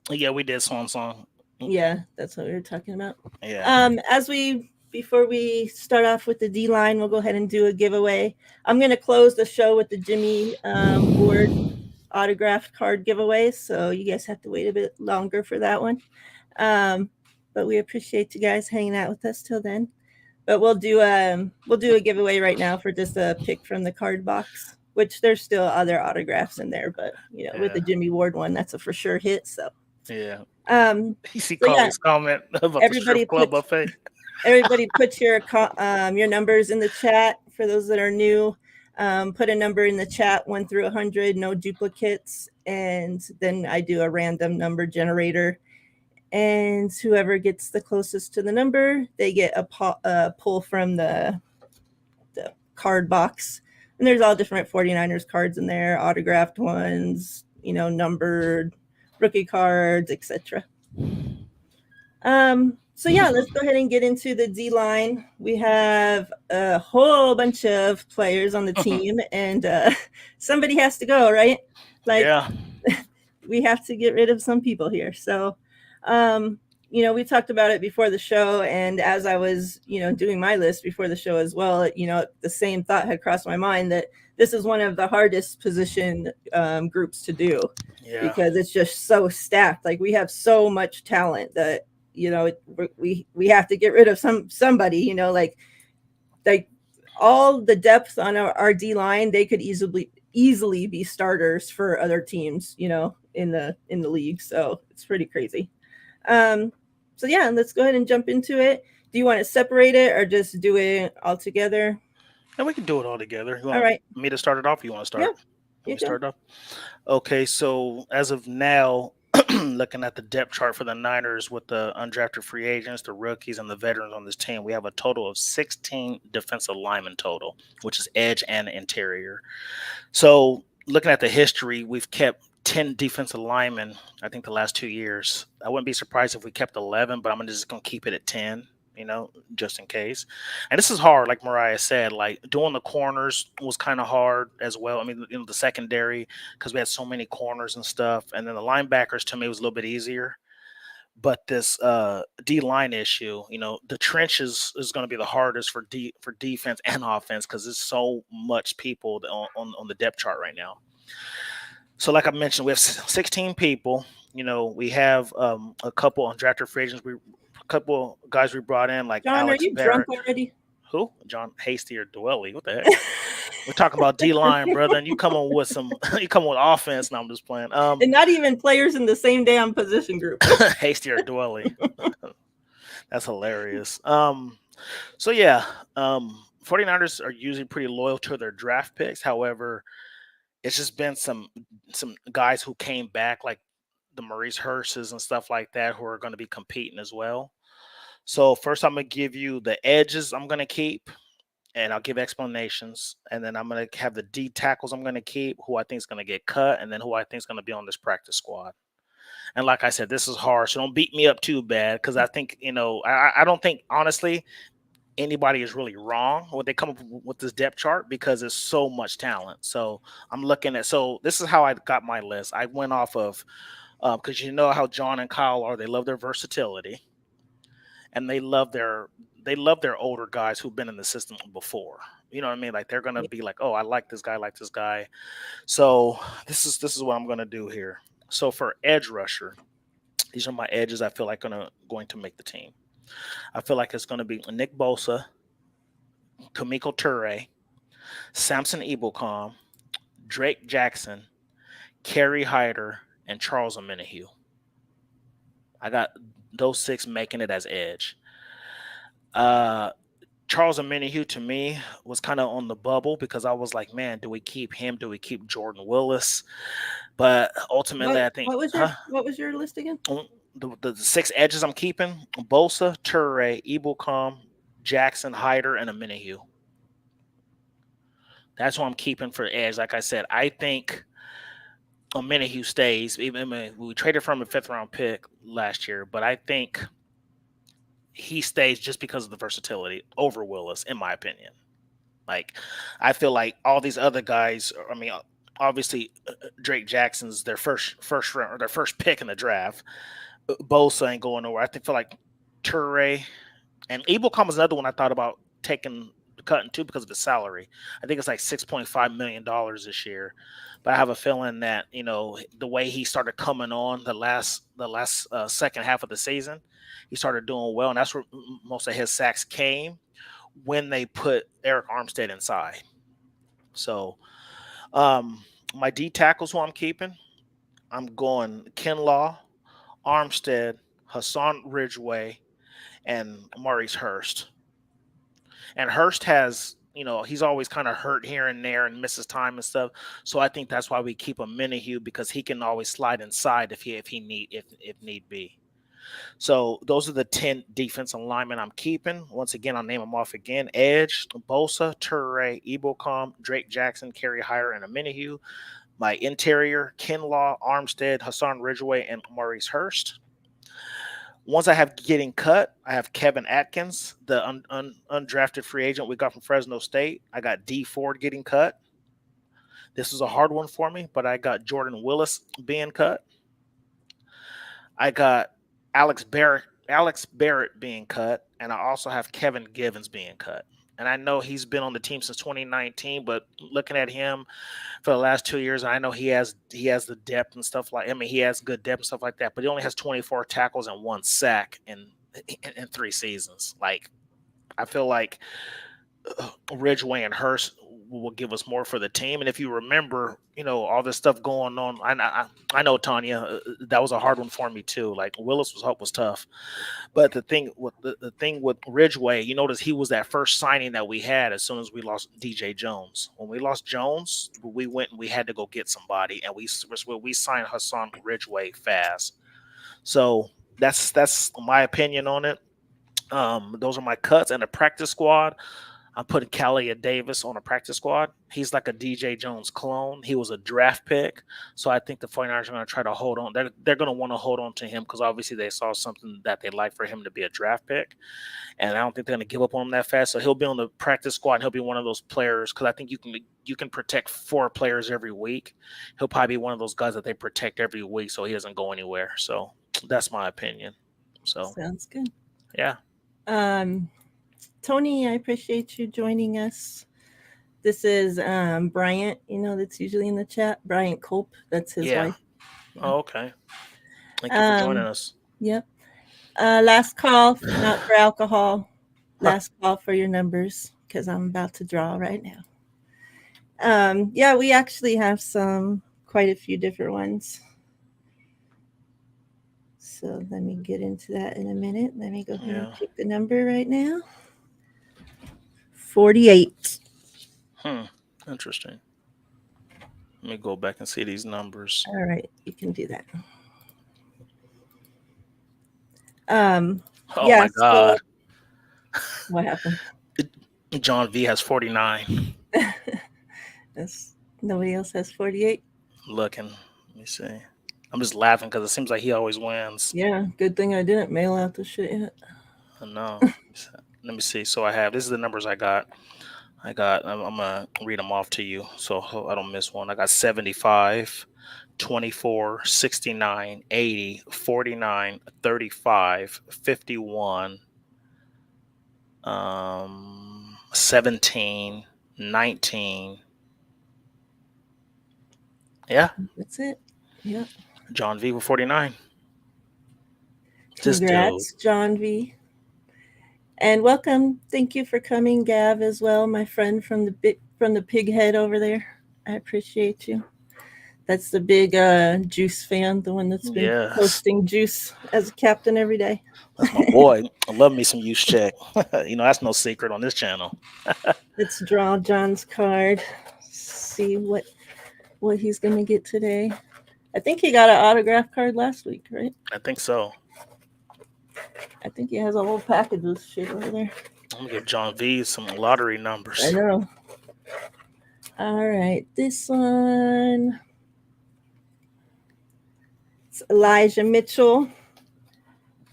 Yeah, we did song. Yeah, that's what we were talking about. Yeah. Before we start off with the D line, we'll go ahead and do a giveaway. I'm going to close the show with the Jimmy Ward autographed card giveaway, so you guys have to wait a bit longer for that one. But we appreciate you guys hanging out with us till then. But we'll do a giveaway right now for just a pick from the card box, which there's still other autographs in there, but with the Jimmy Ward one, that's a for sure hit. So yeah. You see Carly's comment about the strip club buffet. Everybody put your numbers in the chat for those that are new. Put a number in the chat 1 through 100, no duplicates, and then I do a random number generator. And whoever gets the closest to the number, they get a pull from the card box. And there's all different 49ers cards in there, autographed ones, numbered, rookie cards, etc. So yeah, let's go ahead and get into the D line. We have a whole bunch of players on the team, and somebody has to go, right? Yeah. We have to get rid of some people here. So, we talked about it before the show, and as I was, doing my list before the show as well, the same thought had crossed my mind that this is one of the hardest position groups to do because it's just so stacked. Like we have so much talent that we have to get rid of somebody, like all the depth on our D line, they could easily be starters for other teams, in the league. So it's pretty crazy. So yeah, let's go ahead and jump into it. Do you want to separate it or just do it all together? Yeah, we can do it all together. You want all right. me to start it off? Or you want to start? Yeah, you start off. Okay, so as of now, looking at the depth chart for the Niners with the undrafted free agents, the rookies, and the veterans on this team, we have a total of 16 defensive linemen total, which is edge and interior. So looking at the history, we've kept 10 defensive linemen, I think the last 2 years. I wouldn't be surprised if we kept 11, but I'm just going to keep it at 10. just in case. And this is hard, like Mariah said. Like doing the corners was kind of hard as well. I mean, the secondary because we had so many corners and stuff, and then the linebackers to me was a little bit easier. But this D line issue, the trenches is going to be the hardest for defense and offense because there's so much people on the depth chart right now. So, like I mentioned, we have 16 people. We have a couple undrafted free agents. A couple guys we brought in, like John, are Alex you drunk Barrett. already? Who? John Hasty or Dwelly? What the heck? We're talking about D line, brother, and you come on with some. You come on with offense. Now I'm just playing. And not even players in the same damn position group. Hasty or Dwelly. That's hilarious. So yeah, 49ers are usually pretty loyal to their draft picks. However, it's just been some guys who came back, like the Maurice Hursts and stuff like that, who are going to be competing as well. So first, I'm gonna give you the edges I'm gonna keep, and I'll give explanations, and then I'm gonna have the D tackles I'm gonna keep, who I think is gonna get cut, and then who I think is gonna be on this practice squad. And like I said, this is hard, so don't beat me up too bad because I think I don't think honestly anybody is really wrong when they come up with this depth chart because there's so much talent. So I'm looking at this is how I got my list. I went off of because you know how John and Kyle are. They love their versatility and they love their older guys who've been in the system before. You know what I mean? Like they're gonna be like, oh, I like this guy, I like this guy. So this is what I'm gonna do here. So for edge rusher, these are my edges I feel like going to make the team. I feel like it's gonna be Nick Bosa, Kamiko Ture, Samson Ebelcom, Drake Jackson, Kerry Hyder, and Charles Omenihu. I got those six making it as edge. Uh, Charles Omenihu to me was kind of on the bubble because I was like, man, do we keep him? Do we keep Jordan Willis? But ultimately, I think, What was your list again? The six edges I'm keeping: Bosa, Ture, Ebelcom, Jackson, Hyder, and Omenihu. That's what I'm keeping for edge. Like I said, I think Omenihu stays. Even we traded from a fifth round pick last year, but I think he stays just because of the versatility over Willis, in my opinion. Like, I feel like all these other guys. I mean, obviously, Drake Jackson's their first round or their first pick in the draft. Bosa ain't going nowhere. Feel like Ture and Ebelcom is another one I thought about cutting too because of his salary. I think it's like $6.5 million this year. But I have a feeling that the way he started coming on the last second half of the season, he started doing well, and that's where most of his sacks came when they put Eric Armstead inside. So my D tackles who I'm keeping, I'm going Kinlaw, Armstead, Hassan Ridgeway, and Maurice Hurst. And Hurst he's always kind of hurt here and there and misses time and stuff. So I think that's why we keep a Minihue because he can always slide inside if need be. So those are the 10 defensive linemen I'm keeping. Once again, I'll name them off again: Edge, Bosa, Ture, Ebelcom, Drake Jackson, Kerry Hyder, and a Minihue. My interior: Kinlaw, Armstead, Hassan Ridgeway, and Maurice Hurst. Ones I have getting cut, I have Kevin Atkins, the undrafted free agent we got from Fresno State. I got D Ford getting cut. This is a hard one for me, but I got Jordan Willis being cut. I got Alex Barrett being cut, and I also have Kevin Givens being cut. And I know he's been on the team since 2019, but looking at him for the last 2 years, I know he has the depth and stuff like. I mean, he has good depth and stuff like that, but he only has 24 tackles and one sack in 3 seasons. Like, I feel like Ridgeway and Hurst will give us more for the team. And if you remember, all this stuff going on, I know Tanya, that was a hard one for me too. Like Willis was tough, but the thing with Ridgeway, you notice he was that first signing that we had as soon as we lost DJ Jones. When we lost Jones, we went and we had to go get somebody, and we signed Hassan Ridgeway fast. So that's my opinion on it. Those are my cuts and the practice squad. I'm putting Calais Davis on a practice squad. He's like a DJ Jones clone. He was a draft pick. So I think the 49ers are going to try to hold on. They're going to want to hold on to him because obviously they saw something that they'd like for him to be a draft pick. And I don't think they're going to give up on him that fast. So he'll be on the practice squad and he'll be one of those players because I think you can protect 4 players every week. He'll probably be one of those guys that they protect every week so he doesn't go anywhere. So that's my opinion. So, Sounds good. yeah. Um, Tony, I appreciate you joining us. This is Bryant, that's usually in the chat. Bryant Culp, that's his Yeah. wife. Yeah. Oh, okay. Thank you for joining us. Yep. Last call, not for alcohol. Last call for your numbers because I'm about to draw right now. Yeah, we actually have quite a few different ones. So let me get into that in a minute. Let me go ahead and pick the number right now. 48. Interesting. Let me go back and see these numbers. All right, you can do that. Oh my God. What happened? John V has 49. Nobody else has 48. Looking. Let me see. I'm just laughing because it seems like he always wins. Yeah, good thing I didn't mail out the shit yet. I know. Let me see. So this is the numbers I got. I'm going to read them off to you so I don't miss one. I got 75, 24, 69, 80, 49, 35, 51, 17, 19. Yeah. That's it. Yep. John V with 49. Congrats, John V. And welcome. Thank you for coming, Gav, as well, my friend from the pig head over there. I appreciate you. That's the big Juice fan, the one that's been posting Juice as a captain every day. That's my boy. I love me some Juice Check. That's no secret on this channel. Let's draw John's card. See what he's going to get today. I think he got an autograph card last week, right? I think so. I think he has a whole package of shit over there. I'm going to give John V some lottery numbers. I know. All right. This one. It's Elijah Mitchell.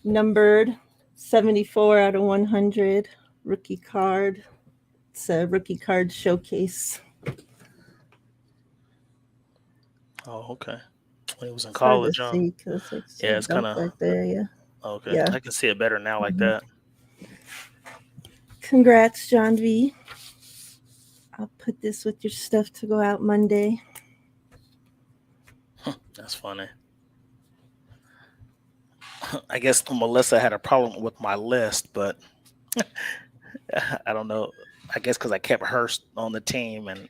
Numbered 74 out of 100. Rookie card. It's a rookie card showcase. Oh, okay. When he was in college, huh? It's kind of right there, yeah. Okay, yeah. I can see it better now like that. Congrats, John V. I'll put this with your stuff to go out Monday. That's funny. I guess Melissa had a problem with my list, but I don't know. I guess because I kept Hurst on the team and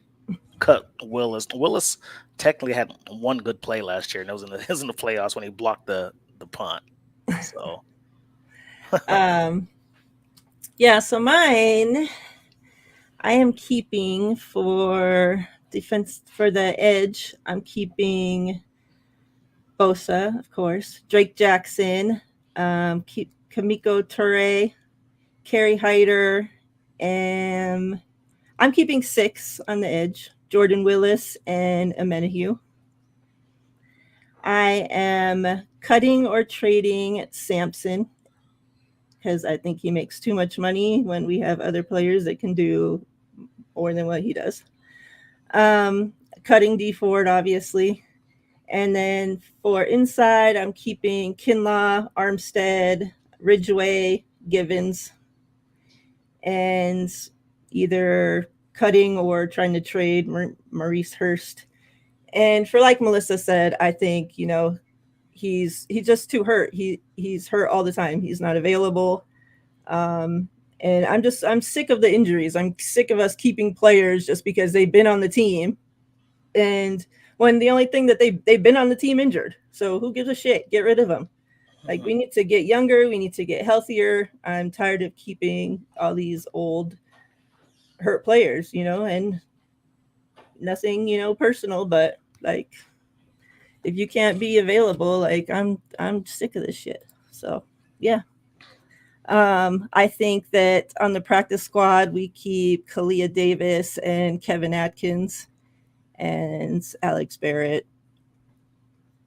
cut Willis. Willis technically had one good play last year, and it was in the playoffs when he blocked the punt. So, yeah. So mine, I am keeping for defense for the edge. I'm keeping Bosa, of course, Drake Jackson, keep Kamiko Toure, Kerry Hyder, and I'm keeping 6 on the edge, Jordan Willis and Amenahue. I am cutting or trading Sampson because I think he makes too much money when we have other players that can do more than what he does. Cutting D Ford, obviously. And then for inside, I'm keeping Kinlaw, Armstead, Ridgeway, Givens, and either cutting or trying to trade Maurice Hurst. And for like Melissa said, I think, he's just too hurt. He's hurt all the time. He's not available. And I'm sick of the injuries. I'm sick of us keeping players just because they've been on the team. And when the only thing that they've been on the team injured. So who gives a shit? Get rid of them. Like, we need to get younger. We need to get healthier. I'm tired of keeping all these old hurt players, and nothing, personal, but like, if you can't be available, like I'm sick of this shit. So yeah. I think that on the practice squad we keep Kalia Davis and Kevin Atkins and Alex Barrett.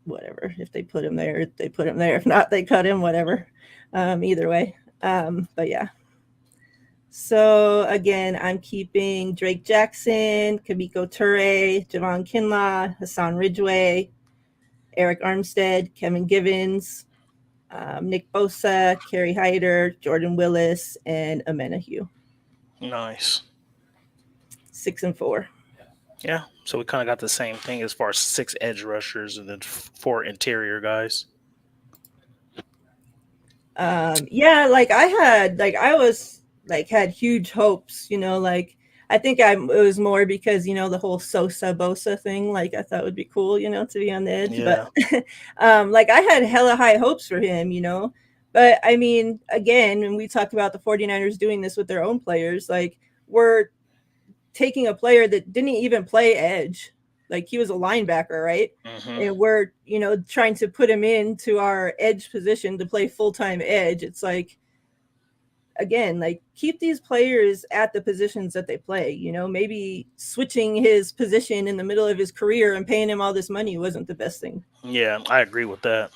Whatever. If they put him there, they put him there. If not, they cut him. Whatever. Either way. But yeah. So again, I'm keeping Drake Jackson, Kamiko Ture, Javon Kinlaw, Hassan Ridgeway, Eric Armstead, Kevin Givens, Nick Bosa, Kerry Hyder, Jordan Willis, and Amena Hugh. Nice. 6 and 4. Yeah. So we kind of got the same thing as far as six edge rushers and then four interior guys. Yeah, I was like had huge hopes, like I think it was more because the whole Sosa Bosa thing, like I thought would be cool, to be on the edge, but Yeah. like I had hella high hopes for him, but I mean, again, when we talk about the 49ers doing this with their own players, like we're taking a player that didn't even play edge. Like he was a linebacker, right? Hmm. And we're, trying to put him into our edge position to play full-time edge. It's like, again, like keep these players at the positions that they play, maybe switching his position in the middle of his career and paying him all this money wasn't the best thing. Yeah, I agree with that.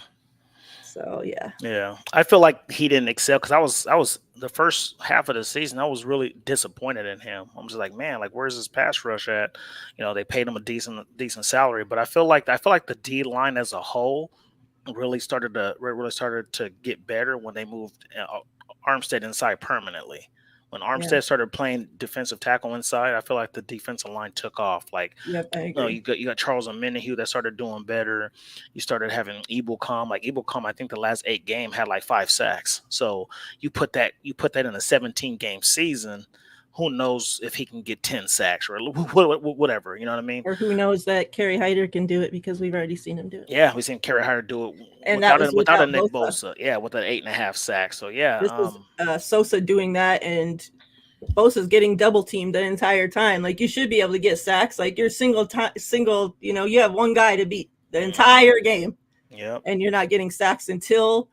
So yeah. Yeah, I feel like he didn't excel because I was the first half of the season. I was really disappointed in him. I'm just like, man, like where's his pass rush at? They paid him a decent salary, but I feel like the D line as a whole really started to get better when they moved Armstead inside permanently. When Yeah. Armstead started playing defensive tackle inside, I feel like the defensive line took off. Like, Yep, I no, agree. you got Charles Omenihu that started doing better. You started having Ebelcom. Like Ebelcom, I think the last 8 game had like 5 sacks. So you put that in a 17 game season. Who knows if he can get 10 sacks or whatever? You know what I mean? Or who knows that Kerry Hyder can do it because we've already seen him do it. Yeah, we seen Kerry Hyder do it And that without was a without Nick Bosa. Bosa. Yeah, with an 8.5 sacks. So yeah, This was Sosa doing that, and Bosa's getting double teamed the entire time. Like you should be able to get sacks. Like you're single. You have one guy to beat the mhm, entire game, yep, and you're not getting sacks until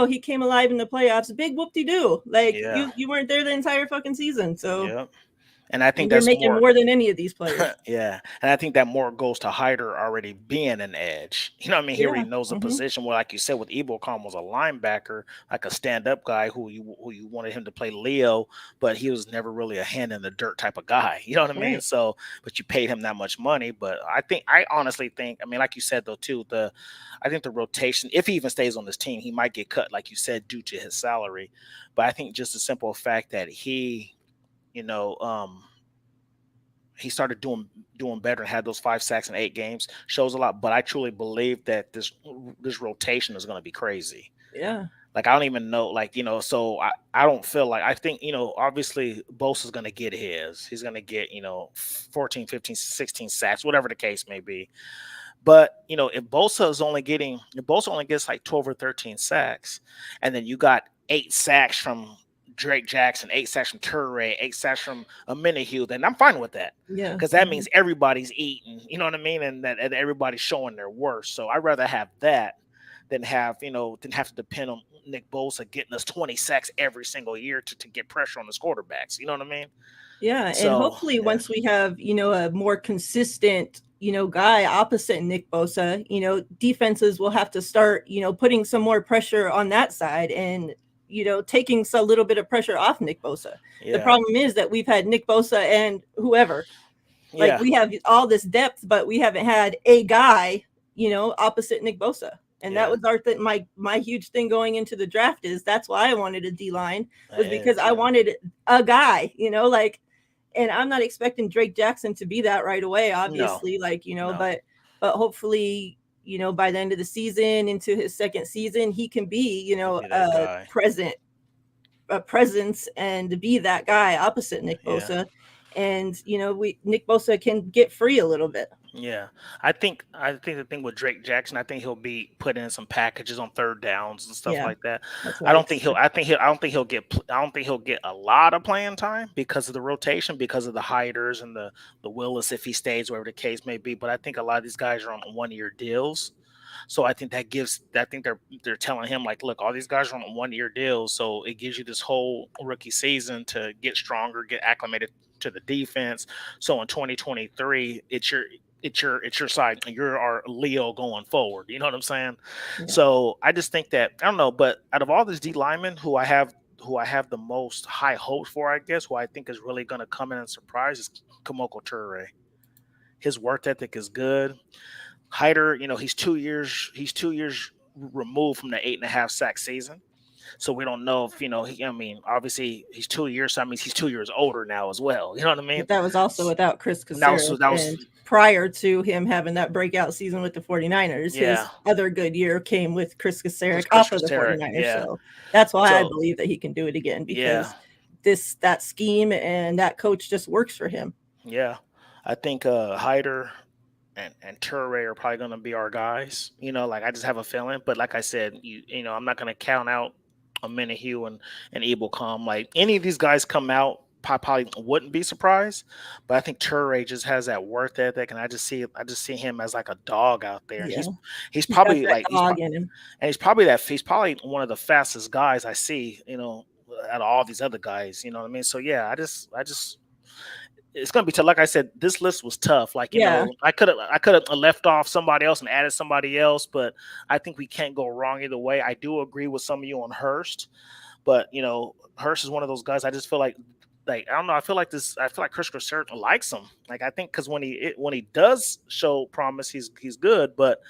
he came alive in the playoffs. Big whoop de doo. Like yeah, you weren't there the entire fucking season, so yep. And I think and you're that's making more. more than any of these players. Yeah, and I think that more goes to Hyder already being an edge. You know what I mean? He already Yeah. knows the Hmm. position. Well, like you said, with Ebocom was a linebacker, like a stand-up guy who you wanted him to play Leo, but he was never really a hand in the dirt type of guy. You know what I mean? Right. So, but you paid him that much money. But I honestly think, I mean, like you said though too, I think the rotation, if he even stays on this team, he might get cut, like you said, due to his salary. But I think just the simple fact that you know, um he started doing better and had those 5 sacks in 8 games shows a lot. But I truly believe that this rotation is going to be crazy. Yeah. Like I don't even know, like so I don't feel like I think obviously Bosa's going to get his. He's going to get 14, 15, 16 sacks, whatever the case may be. But if Bosa only gets like 12 or 13 sacks, and then you got 8 sacks from Drake Jackson, 8 sacks from Toure, 8 sacks from a Minihue, then I'm fine with that. Yeah. Because that Hmm. means everybody's eating, you know what I mean? And everybody's showing their worst. So I'd rather have that than have to depend on Nick Bosa getting us 20 sacks every single year to get pressure on his quarterbacks. You know what I mean? Yeah, and So hopefully yeah. once we have, a more consistent, guy opposite Nick Bosa, defenses will have to start, putting some more pressure on that side and, taking a little bit of pressure off Nick Bosa. The Yeah. problem is that we've had Nick Bosa and whoever. Like Yeah. we have all this depth, but we haven't had a guy, opposite Nick Bosa. And that Yeah. was my huge thing going into the draft is that's why I wanted a D line was because Edge, I yeah. wanted a guy, like and I'm not expecting Drake Jackson to be that right away, No. obviously, like, No. but hopefully, by the end of the season into his second season, he can be, He'll be that guy. a presence and be that guy opposite Nick Yeah. Bosa. And, we Nick Bosa can get free a little bit. Yeah. I think the thing with Drake Jackson, I think he'll be put in some packages on third downs and stuff Yeah, like that. that's what I I don't think he'll expect. I think he'll I don't think he'll get I don't think he'll get a lot of playing time because of the rotation, because of the Hiders and the Willis if he stays, wherever the case may be. But I think a lot of these guys are on 1 year deals. So I think that gives. I think they're telling him like, look, all these guys are on 1 year deals, so it gives you this whole rookie season to get stronger, get acclimated to the defense. So in 2023, it's your side. You're our Leo going forward. You know what I'm saying? Yeah. So I just think that I don't know, but out of all these D linemen who I have the most high hopes for, I guess, who I think is really going to come in and surprise is Kamoko Toure. His work ethic is good. Hyder, he's 2 years removed from the 8.5 sack season. So we don't know if I mean, obviously he's 2 years, so that means he's 2 years older now as well. You know what I mean? But that was also without Chris And that was Kaserik. that was And prior to him having that breakout season with the 49ers, yeah, his other good year came with Chris was Kaserik Chris off of the Kosterick. 49ers. Yeah. So that's why I So believe that he can do it again yeah, because that scheme and that coach just works for him. yeah. I think Hyder and Toure are probably going to be our guys. Like I just have a feeling. But like I said, I'm not going to count out a Minihue and Ebelcom. Like any of these guys come out, I probably wouldn't be surprised. But I think Toure just has that worth ethic, and I just see him as like a dog out there, and Yeah. he's He's got probably that like dog in him. and he's probably one of the fastest guys I see. Out of all these other guys. You know what I mean? So yeah, I just it's gonna be tough. Like I said, this list was tough. Like Yeah. I could have left off somebody else and added somebody else, but I think we can't go wrong either way. I do agree with some of you on Hurst, but Hurst is one of those guys. I just feel like I don't know. I feel like this. I feel like Chris Crusader likes him. Like I think because when he does show promise, he's good. But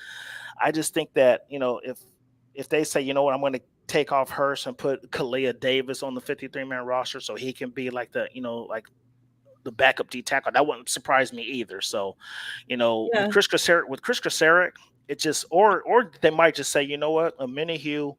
I just think that if they say what I'm going to take off Hurst and put Kalia Davis on the 53-man roster so he can be like the backup D tackle. That wouldn't surprise me either. So, with Yeah. Chris Kosaric, it just or they might just say, you know what, a Minihue,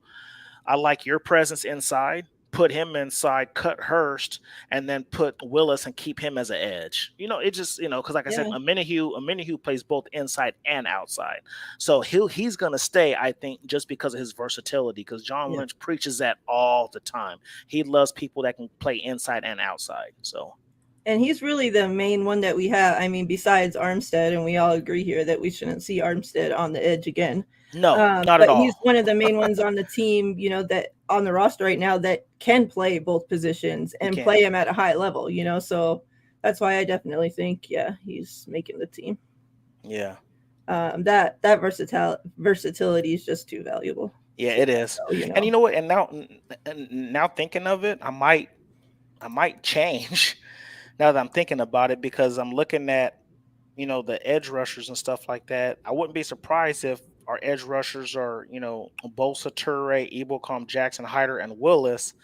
I like your presence inside. Put him inside, cut Hurst, and then put Willis and keep him as an edge. It just because like I said, Yeah. a Minihue plays both inside and outside. So he's gonna stay, I think, just because of his versatility. Because John Yeah. Lynch preaches that all the time. He loves people that can play inside and outside. So And he's really the main one that we have. I mean, besides Armstead, and we all agree here that we shouldn't see Armstead on the edge again. no, not at But he's all. one of the main ones on the team, that on the roster right now that can play both positions He and can. play him at a high level. So that's why I definitely think, yeah, he's making the team. Yeah. That versatility is just too valuable. Yeah, it is. So, And you know what? And now thinking of it, I might change now that I'm thinking about it because I'm looking at the edge rushers and stuff like that. I wouldn't be surprised if our edge rushers are Bosa, Toure, Ebelcom, Jackson, Hyder, and Willis,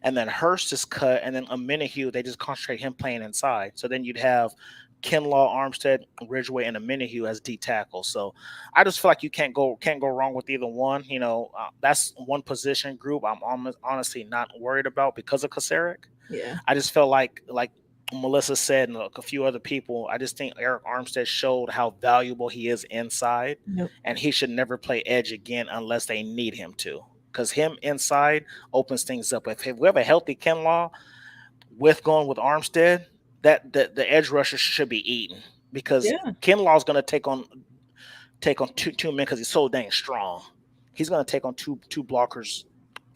and then Hurst is cut, and then a Minihue they just concentrate him playing inside. So then you'd have Kinlaw, Armstead, Ridgeway, and a Minihue as D tackle. So I just feel like you can't go wrong with either one. That's one position group honestly not worried about because of Kasarik. yeah. I just felt like Melissa said and a few other people, I just think Eric Armstead showed how valuable he is inside, Nope. and he should never play edge again unless they need him to. Because him inside opens things up. If we have a healthy Kinlaw with going with Armstead, that the edge rusher should be eaten because Yeah. Kinlaw's going to take on two men because he's so dang strong. He's going to take on two blockers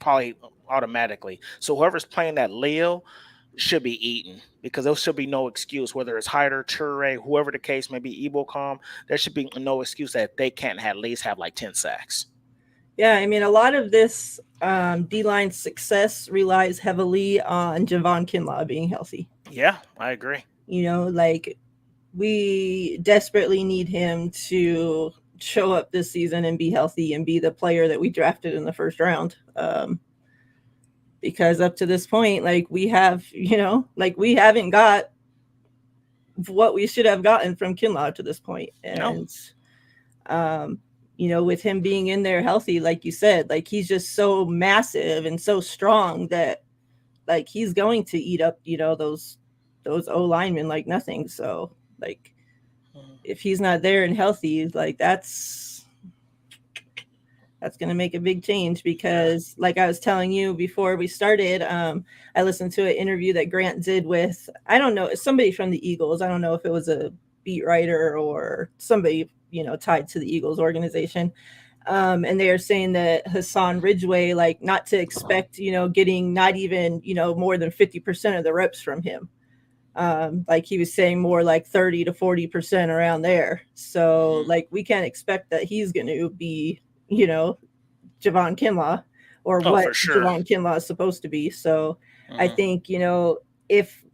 probably automatically. So whoever's playing that Leo should be eaten because there should be no excuse, whether it's Hyder, Toure, whoever the case may be, Ebocom, there should be no excuse that they can't at least have like 10 sacks. Yeah, I mean, a lot of this D-line success relies heavily on Javon Kinlaw being healthy. Yeah, I agree. Like we desperately need him to show up this season and be healthy and be the player that we drafted in the first round. Because up to this point, like we haven't got what we should have gotten from Kinlaw to this point. No. And, with him being in there healthy, like you said, like he's just so massive and so strong that like he's going to eat up, those O linemen like nothing. So like if he's not there and healthy, like that's going to make a big change because like I was telling you before we started, I listened to an interview that Grant did with, I don't know, somebody from the Eagles. I don't know if it was a beat writer or somebody, tied to the Eagles organization. And they are saying that Hassan Ridgeway, like, not to expect, getting not even, more than 50% of the reps from him. Like he was saying, more like 30 to 40% around there. So, Hmm. like, we can't expect that he's going to be, you know, Javon Kinlaw or Oh, what for sure. Javon Kinlaw is supposed to be. So, I Hmm. think, if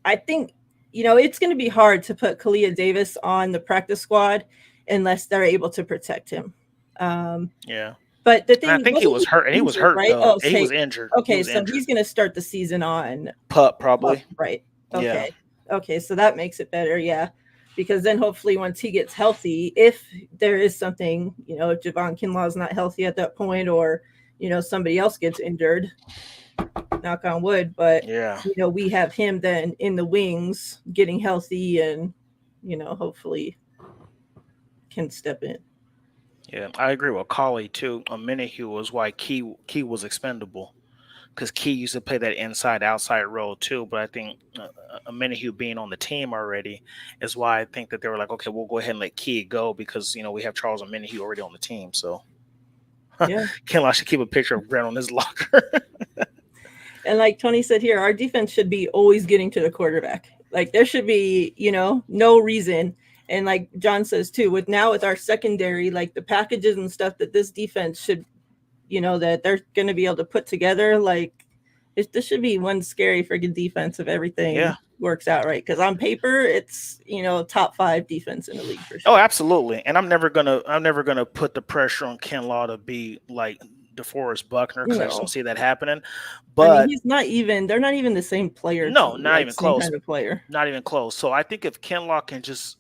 I think, it's going to be hard to put Kalia Davis on the practice squad unless they're able to protect him. Um, Yeah. but the And I thing think he wasn't was hurt. And he he was injured, hurt right? though. Oh, He okay. was injured. He Okay, was so injured. he's going to start the season on Pup up, probably. right? Yeah. Okay. Okay, so that makes it better, yeah. Because then hopefully once he gets healthy, if there is something, if Javon Kinlaw is not healthy at that point, or somebody else gets injured, knock on wood, but Yeah. we have him then in the wings getting healthy and hopefully can step in. Yeah. I agree with Collie too. A Minihue was why Key was expendable. Because Key used to play that inside outside role too. But I think a Minihue being on the team already is why I think that they were like, okay, we'll go ahead and let Key go because we have Charles and Minihue already on the team. So Yeah. Kinlaw should keep a picture of Grant on his locker. And like Tony said here, our defense should be always getting to the quarterback. Like there should be, no reason. And like John says too, with our secondary, like the packages and stuff that this defense should, that they're going to be able to put together, like this should be one scary freaking defense if everything Yeah. works out right. Because on paper, it's top 5 defense in the league for Oh, sure. absolutely. And I'm never gonna put the pressure on Kinlaw to be like DeForest Buckner because I just don't No, see that happening. I mean But he's not even. They're not even the same player to no, me. not Like even same close. kind of player. Not even close. So I think if Kinlaw can just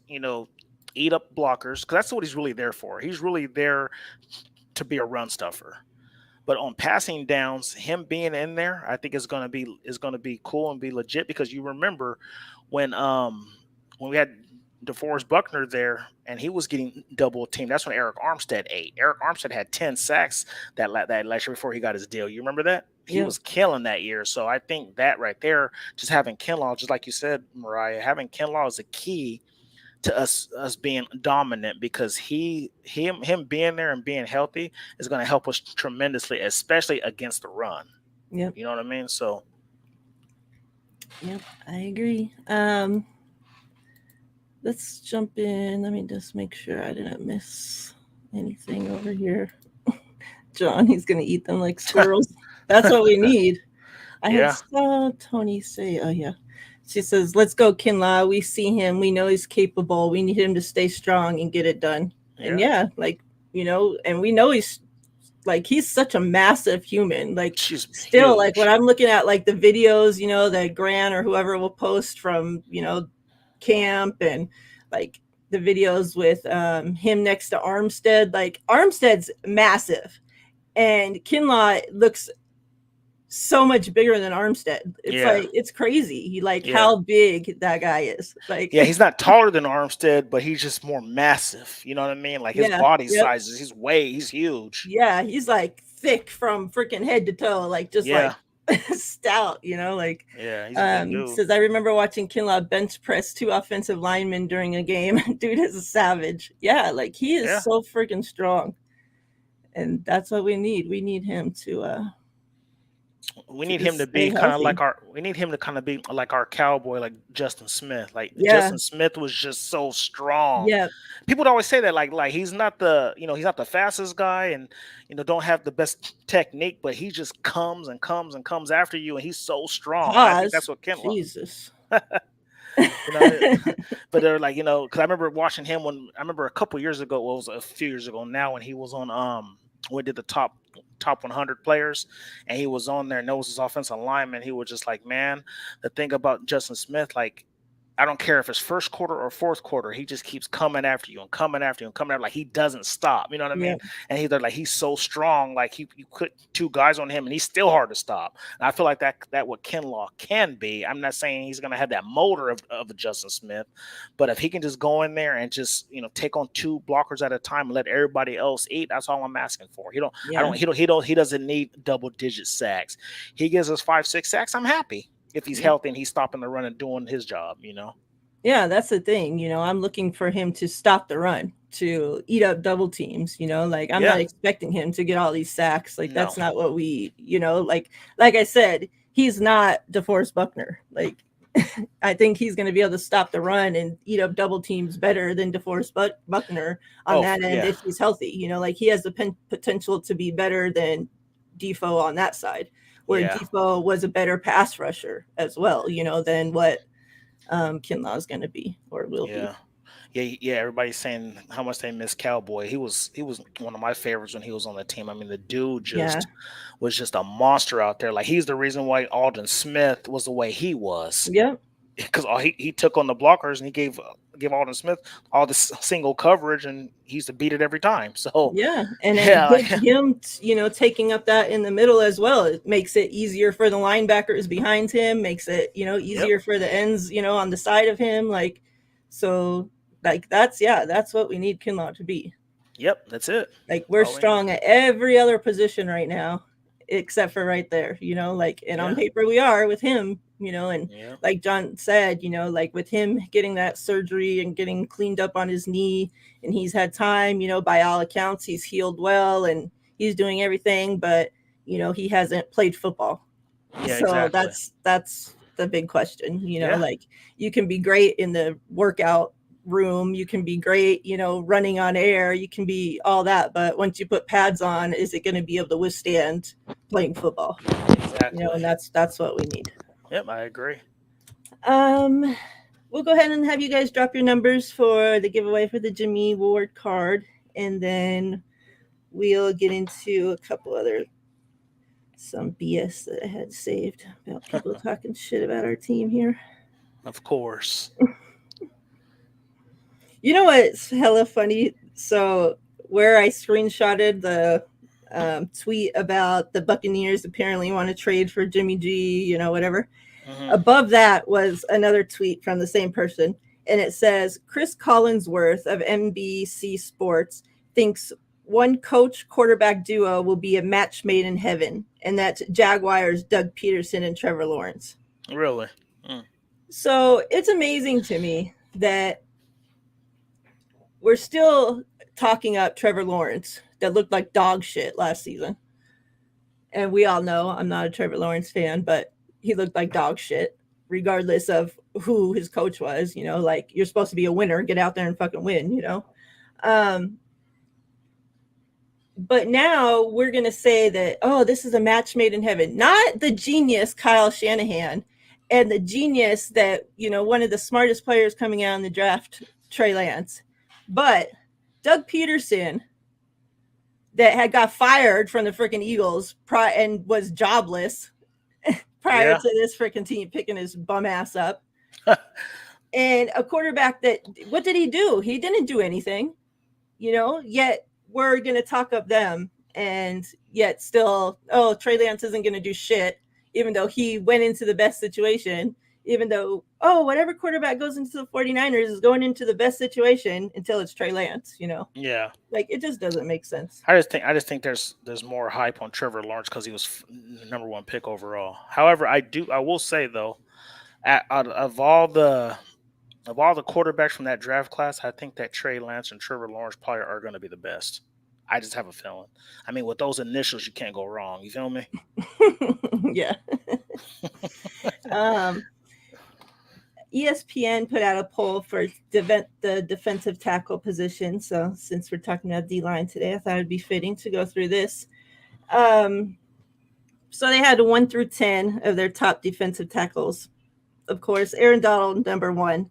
eat up blockers, because that's what he's really there for. He's really there to be a run stuffer. But on passing downs, him being in there, I think is gonna be cool and be legit because you remember when we had DeForest Buckner there and he was getting double teamed. That's when Eric Armstead ate. Eric Armstead had 10 sacks that last year before he got his deal. You remember that? He Yeah. was killing that year. So I think that right there, just having Kinlaw, just like you said, Mariah, having Kinlaw is a key to us being dominant because him being there and being healthy is going to help us tremendously, especially against the run. Yep. You know what I mean? So Yep. I agree. Let's jump in. Let me just make sure I didn't miss anything over here. John, he's gonna eat them like squirrels. That's what we need. I had yeah, saw Tony say, oh yeah. She says, let's go, Kinlaw. We see him. We know he's capable. We need him to stay strong and get it done. And yeah, yeah, like, and we know he's such a massive human. Like she's still, like when huge. I'm looking at like the videos, that Grant or whoever will post from, camp and like the videos with him next to Armstead. Like Armstead's massive, and Kinlaw looks so much bigger than Armstead. It's Yeah, like it's crazy. He like yeah, how big that guy is. Like yeah. He's not taller than Armstead, but he's just more massive. You know what I mean? Like his yeah, body yep, size is he's huge. yeah. He's like thick from freaking head to toe. Like just Yeah, like stout. Like yeah. He's a big dude. says I remember watching Kinlaw bench press 2 offensive linemen during a game. Dude is a savage. Yeah, like he is Yeah. so freaking strong, and that's what we need. We need him We to need him to just be stay kind of like healthy. our we need him to kind of be like our cowboy, like Justin Smith. Like Yeah, Justin Smith was just so strong. yeah. People would always say that like he's not the fastest guy and don't have the best technique, but he just comes and comes and comes after you and he's so strong. And I think that's Pause. what Kinlaw. Jesus. You know, but they're like, because I remember watching him when I remember a couple years ago, well, it was a few years ago now when he was on we did the top 100 players and he was on there and that was his offensive lineman. He was just like, man, the thing about Justin Smith, like I don't care if it's first quarter or fourth quarter, he just keeps coming after you and coming after you and coming after like he doesn't stop. You know what I mean? Yep. And he's so strong, like you put 2 guys on him and he's still hard to stop. And I feel like that what Kinlaw can be. I'm not saying he's gonna have that motor of a Justin Smith, but if he can just go in there and just take on 2 blockers at a time and let everybody else eat, that's all I'm asking for. Yeah. He doesn't need double digit sacks. He gives us 5, 6 sacks. I'm happy if he's Yep. healthy and he's stopping the run and doing his job. Yeah, that's the thing. I'm looking for him to stop the run, to eat up double teams. Like I'm not Yeah, expecting him to get all these sacks. Like no. that's not what like I said, he's not DeForest Buckner. Like I think he's going to be able to stop the run and eat up double teams better than DeForest Buckner on Oh, that end yeah, if he's healthy. Like he has the potential to be better than Defoe on that side, where yeah, Defoe was a better pass rusher as well, than what Kinlaw is going to be or will be. yeah. Yeah. Everybody's saying how much they miss Cowboy. He was one of my favorites when he was on the team. I mean, the dude Yeah. just was just a monster out there. Like he's the reason why Alden Smith was the way he was, Yep. because he took on the blockers and he gave Alden Smith all this single coverage, and he used to beat it every time. So Yeah, and then yeah, like, him, taking up that in the middle as well, it makes it easier for the linebackers behind him, makes it, yep, easier for the ends, on the side of him. Like, so, like, that's what we need Kinlaw to be. yep, that's it. Like, That's we're all we need. strong at every other position right now, except for right there, like, and on Yeah, paper we are with him, and yeah, like John said, like with him getting that surgery and getting cleaned up on his knee, and he's had time, by all accounts, he's healed well and he's doing everything, but, he hasn't played football. yeah, So exactly. that's the big question, Yeah, like you can be great in the workout room, you can be great, running on air, you can be all that, but once you put pads on, is it going to be able to withstand playing football? exactly. And that's what we need. Yep, I agree. Um we'll go ahead and have you guys drop your numbers for the giveaway for the Jimmy Ward card, and then we'll get into a couple other some BS that I had saved about people talking shit about our team here. Of course. You know what's hella funny? So where I screenshotted the tweet about the Buccaneers apparently want to trade for Jimmy G, whatever. Hmm. Above that was another tweet from the same person, and it says Chris Collinsworth of NBC Sports thinks one coach quarterback duo will be a match made in heaven, and that's Jaguars Doug Peterson and Trevor Lawrence. Really? Mm. So it's amazing to me that we're still talking up Trevor Lawrence that looked like dog shit last season. And we all know I'm not a Trevor Lawrence fan, but he looked like dog shit, regardless of who his coach was. Like you're supposed to be a winner, get out there and fucking win. Um, but now we're gonna say that, oh, this is a match made in heaven. Not the genius Kyle Shanahan and the genius that, one of the smartest players coming out in the draft, Trey Lance, but Doug Peterson, that had got fired from the freaking Eagles and was jobless prior Yeah. to this freaking team picking his bum ass up. And a quarterback that, what did he do? He didn't do anything, yet we're going to talk up them. And yet still, oh, Trey Lance isn't going to do shit, even though he went into the best situation, even though, oh, whatever quarterback goes into the 49ers is going into the best situation until it's Trey Lance, Yeah. like it just doesn't make sense. I just think there's more hype on Trevor Lawrence because he was number one pick overall. However, I will say though, out of all the quarterbacks from that draft class, I think that Trey Lance and Trevor Lawrence probably are going to be the best. I just have a feeling. I mean, with those initials, you can't go wrong. You feel me? Yeah. um, ESPN put out a poll for the defensive tackle position. So since we're talking about D line today, I thought it'd be fitting to go through this. Um, so they had 1 through 10 of their top defensive tackles. Of course, Aaron Donald, number 1.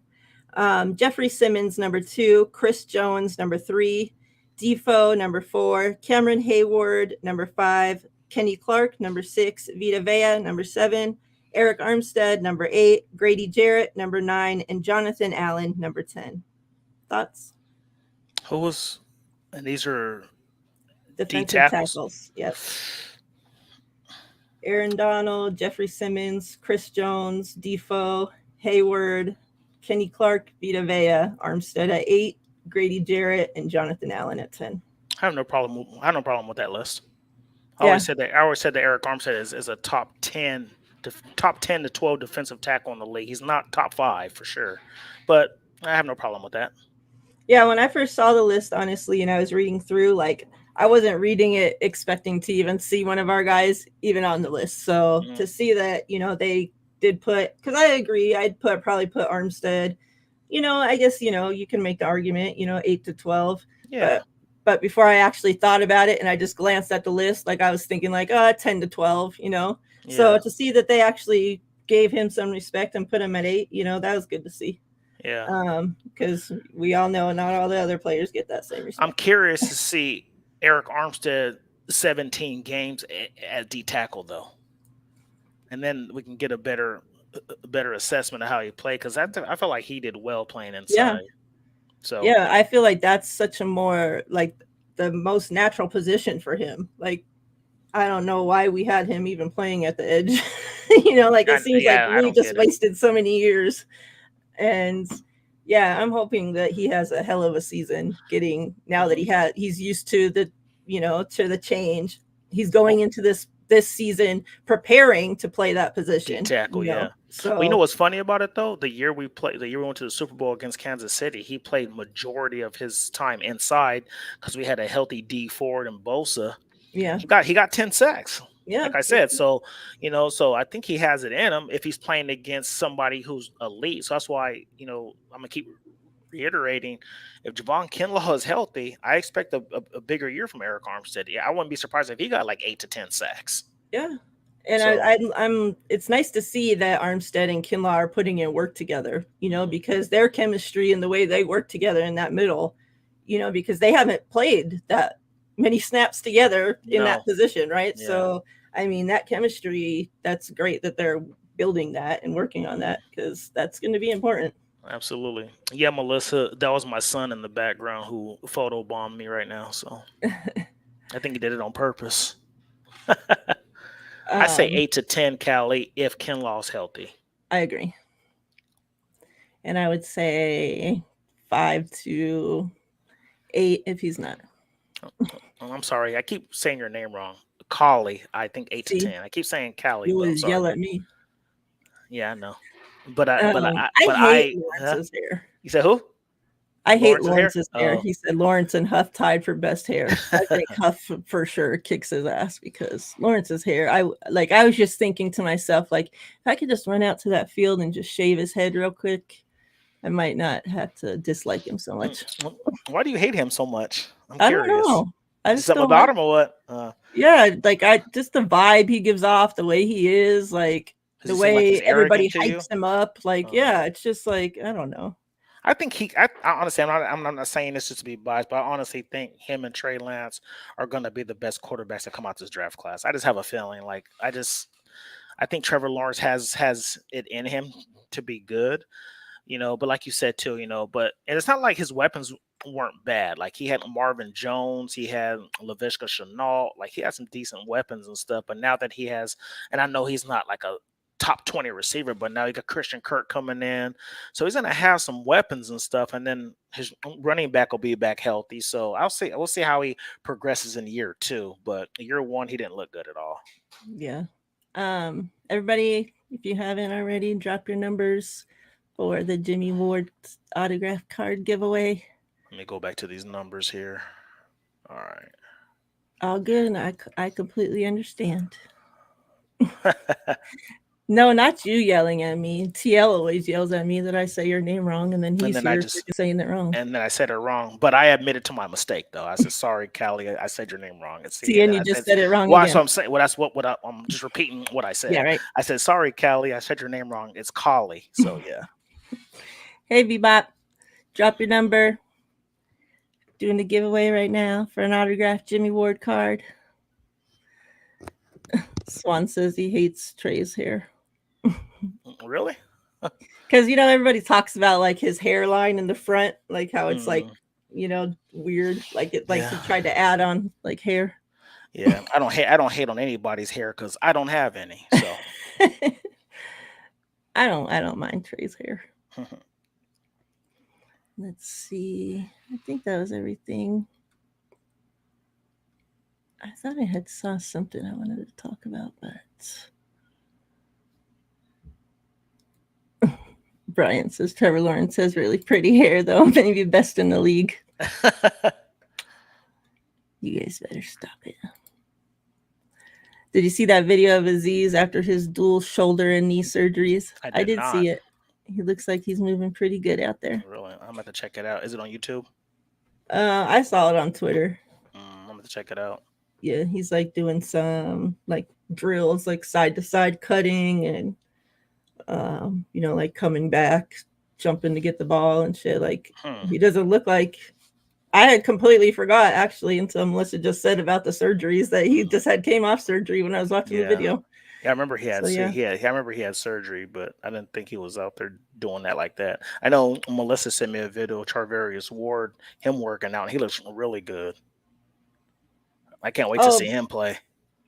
Jeffrey Simmons, number 2. Chris Jones, number 3. Defoe, number 4. Cameron Hayward, number 5. Kenny Clark, number 6. Vita Vea, number 7. Eric Armstead, number 8. Grady Jarrett, number 9. And Jonathan Allen, number 10. Thoughts? Who was? And these are D Defensive tackles. tackles. Yep. Aaron Donald, Jeffrey Simmons, Chris Jones, Defoe, Hayward, Kenny Clark, Vita Vea, Armstead at 8, Grady Jarrett, and Jonathan Allen at 10. I have no problem. I have no problem with that list. I Yeah. always said that. I always said that Eric Armstead is a top 10 top 10 to 12 defensive tackle in the league. He's not top five for sure, but I have no problem with that. Yeah, when I first saw the list, honestly, and I was reading through, like, I wasn't reading it expecting to even see one of our guys even on the list. So Mm, to see that, they did put, because I agree, probably put Armstead. I guess, you can make the argument, 8 to 12, yeah, but before I actually thought about it and I just glanced at the list, like I was thinking like, 10 to 12. So yeah, to see that they actually gave him some respect and put him at 8, that was good to see. yeah. Because we all know not all the other players get that same I'm respect. curious to see Eric Armstead 17 games at D tackle though, and then we can get a better assessment of how he played because I felt like he did well playing Yeah. inside. So Yeah. I feel like that's such a more like the most natural position for him. Like, I don't know why we had him even playing at the edge. Like it seems like yeah, I we don't just get it. wasted so many years. And yeah, I'm hoping that he has a hell of a season getting now that Hmm. he's used to the change. He's going Well, into this season preparing to play that D position, tackle, yeah. Well, you know So what's funny about it though? The year we went to the Super Bowl against Kansas City, he played majority of his time inside because we had a healthy D Ford and Bosa. yeah. He got 10 sacks. Yeah. Like I said, so I think he has it in him if he's playing against somebody who's elite. So that's why I'm gonna keep reiterating, if Javon Kinlaw is healthy, I expect a bigger year from Eric Armstead. Yeah, I wouldn't be surprised if he got like 8 to 10 sacks. Yeah. And So I'm it's nice to see that Armstead and Kinlaw are putting in work together, mhm. because their chemistry and the way they work together in that middle, because they haven't played that many snaps together in that No, position, right? yeah, So, I mean, that chemistry, that's great that they're building that and working on that because that's going to be important. absolutely. Yeah, Melissa, that was my son in the background who photobombed me right now. So I think he did it on purpose. I say um, 8 to 10, Cali, if Kinlaw's healthy. I agree. And I would say 5 to 8 if he's not. I'm sorry, I keep saying your name wrong. Collie, I think eight to See, ten. I keep saying Callie, you but I'm always sorry. yell at me. Yeah, I know. But I but hate huh? Lawrence's hair. You said who? I hate Lawrence's hair? Lawrence's hair. Oh. He said Lawrence and Huff tied for best hair. I think Huff for sure kicks his ass because Lawrence's hair. I was just thinking to myself, like, if I could just run out to that field and just shave his head real quick, I might not have to dislike him so much. Why do you hate him so much? I'm I don't curious. know. I Is just something don't about like. him or what? Yeah, like I just the vibe he gives off, the way he is, like Does the he seem like way he's everybody arrogant to you? hypes him up. Like, Uh, yeah, it's just like I don't know. I think I honestly, I'm not saying this just to be biased, but I honestly think him and Trey Lance are going to be the best quarterbacks that come out this draft class. I just have a feeling. Like, I think Trevor Lawrence has it in him to be good. But like you said too, and it's not like his weapons weren't bad. Like he had Marvin Jones, he had Laviska Shenault, like he had some decent weapons and stuff. But now that he has, and I know he's not like a top 20 receiver, but now you got Christian Kirk coming in, so he's gonna have some weapons and stuff. And then his running back will be back healthy. So we'll see how he progresses in year two. But year one, he didn't look good at all. Yeah. Everybody, if you haven't already, drop your numbers for the Jimmy Ward autograph card giveaway. Let me go back to these numbers here. All All good, and I completely understand. right. No, not you yelling at me. TL always yells at me that I say your name wrong, and then and he's then I here just freaking saying it wrong. and then I said it wrong. But I admitted to my mistake, though. I said, "Sorry, Callie, I said your name wrong." It's See, and and then you I just said, said it wrong "Well, that's again. what I'm saying. Well, that's what I'm just repeating what I Yeah, said." right. I said, "Sorry, Callie, I said your name wrong. It's Collie." So yeah, Hey, Bebop, drop your number. Doing the giveaway right now for an autographed Jimmy Ward card. Swan says he hates Trey's hair. really. Because everybody talks about like his hairline in the front, like how it's like Mm, weird, like yeah, he tried to add on like hair. yeah. I don't hate on anybody's hair because I don't have any. So I don't mind Trey's hair. Let's see. I think that was everything. I thought I had saw something I wanted to talk about, but Brian says Trevor Lawrence has really pretty hair, though. Maybe best in the league. You guys better stop it. Did you see that video of Aziz after his dual shoulder and knee surgeries? I I did did not. see it. He looks like he's moving pretty good out there. Really, I'm about to check it out. Is it on YouTube? I saw it on Twitter. I'm about to check it out. Yeah, he's like doing some like drills, like side to side cutting, and like coming back, jumping to get the ball and shit. Like he doesn't look like. I had completely forgot actually until Melissa just said about the surgeries that he just came off surgery when I was watching the video. Yeah, I remember he had. So, yeah. I remember he had surgery, but I didn't think he was out there doing that like that. I know Melissa sent me a video of Charvarius Ward, him working out. And he looks really good. I can't wait to see him play.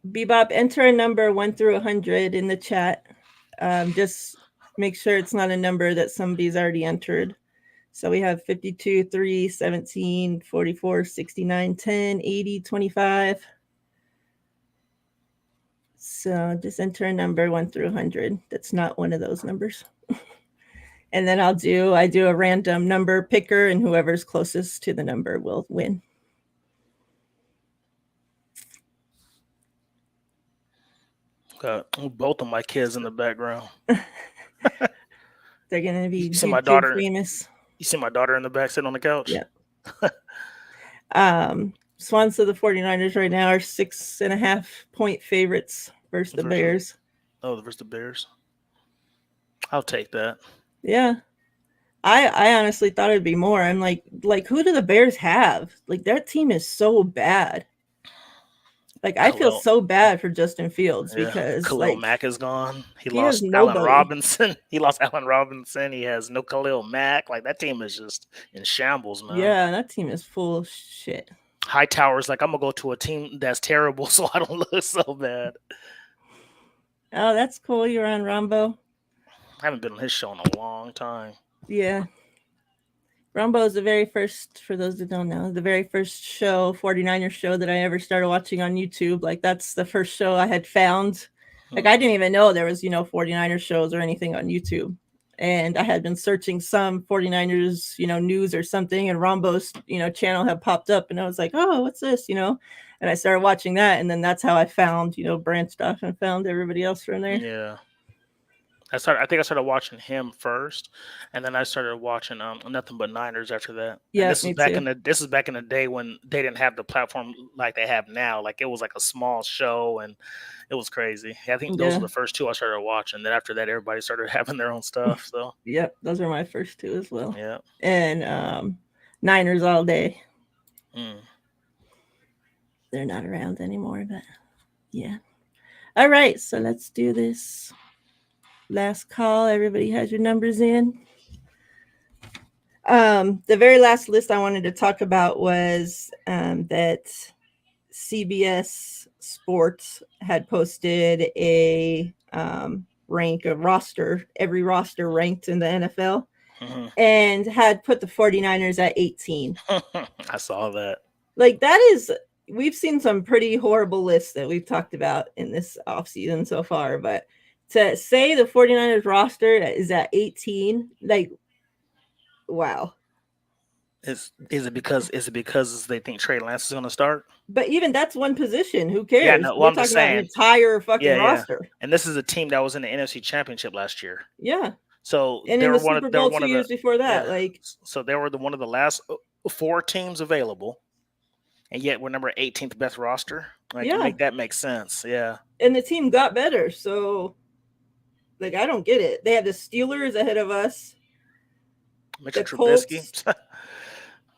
Bebop, enter a number 1 through 100 in the chat. Just make sure it's not a number that somebody's already entered. So we have 52, 3, 17, 44, 69, 10, 80, 25. So just enter a number 1 through 100. That's not one of those numbers. And then I do a random number picker, and whoever's closest to the number will win. Both of my kids in the background. They're gonna be my daughter famous. You see my daughter in the back sitting on the couch? Yeah. Swans of the 49ers right now are 6.5 point favorites versus the Bears. Oh, versus the Bears. I'll take that. Yeah. I honestly thought it'd be more. I'm like, who do the Bears have? Like, their team is so bad. Like, I feel so bad for Justin Fields because Khalil Mack is gone. He lost Allen Robinson. He lost Allen Robinson. He has no Khalil Mack. Like, that team is just in shambles, man. Yeah, that team is full of shit. Hightower's like, I'm gonna go to a team that's terrible so I don't look so bad. Oh, that's cool. You're on Rambo. I haven't been on his show in a long time. Yeah. Rambo is the very first, for those that don't know, the very first 49ers show that I ever started watching on YouTube. Like, that's the first show I had found. Like, I didn't even know there was, 49ers shows or anything on YouTube. And I had been searching some 49ers, news or something, and Rambo's, channel had popped up, and I was like, oh, what's this, And I started watching that, and then that's how I found, branched off and found everybody else from there. Yeah. I think I started watching him first, and then I started watching Nothing But Niners after that. Yeah, this is back in the day when they didn't have the platform like they have now. Like, it was like a small show, and it was crazy. I think those were the first two I started watching. Then after that, everybody started having their own stuff. So yep, those were my first two as well. Yeah, and Niners all day. Mm. They're not around anymore, but yeah. All right, so let's do this. Last call. Everybody has your numbers in. The very last list I wanted to talk about was that CBS Sports had posted a rank, a roster, every roster ranked in the NFL, and had put the 49ers at 18. I saw that. Like, we've seen some pretty horrible lists that we've talked about in this offseason so far, but to say the 49ers roster is at 18, like, wow. Is it because they think Trey Lance is going to start? But even that's one position. Who cares? Yeah, no, we're talking about an entire fucking roster. And this is a team that was in the NFC Championship last year. Yeah. So and in the Super Bowl 2 years before that, like. So they were one of the last 4 teams available, and yet we're number 18th best roster. Like, make that make sense. Yeah. And the team got better, so. Like, I don't get it. They have the Steelers ahead of us. Mitchell Trubisky.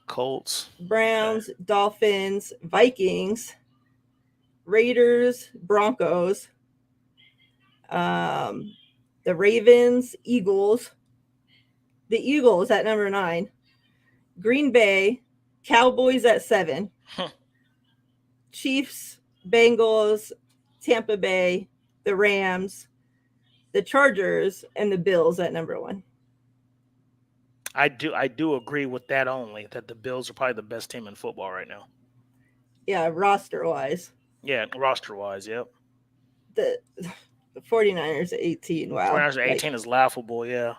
Colts. Browns, Dolphins, Vikings, Raiders, Broncos, the Ravens, Eagles. The Eagles at number 9. Green Bay, Cowboys at 7. Chiefs, Bengals, Tampa Bay, the Rams, the Chargers, and the Bills at number 1. I do agree with that, only that the Bills are probably the best team in football right now. Yeah, roster-wise. Yeah, roster-wise, yep. The 49ers at 18, wow. 49ers at 18 is laughable, yeah.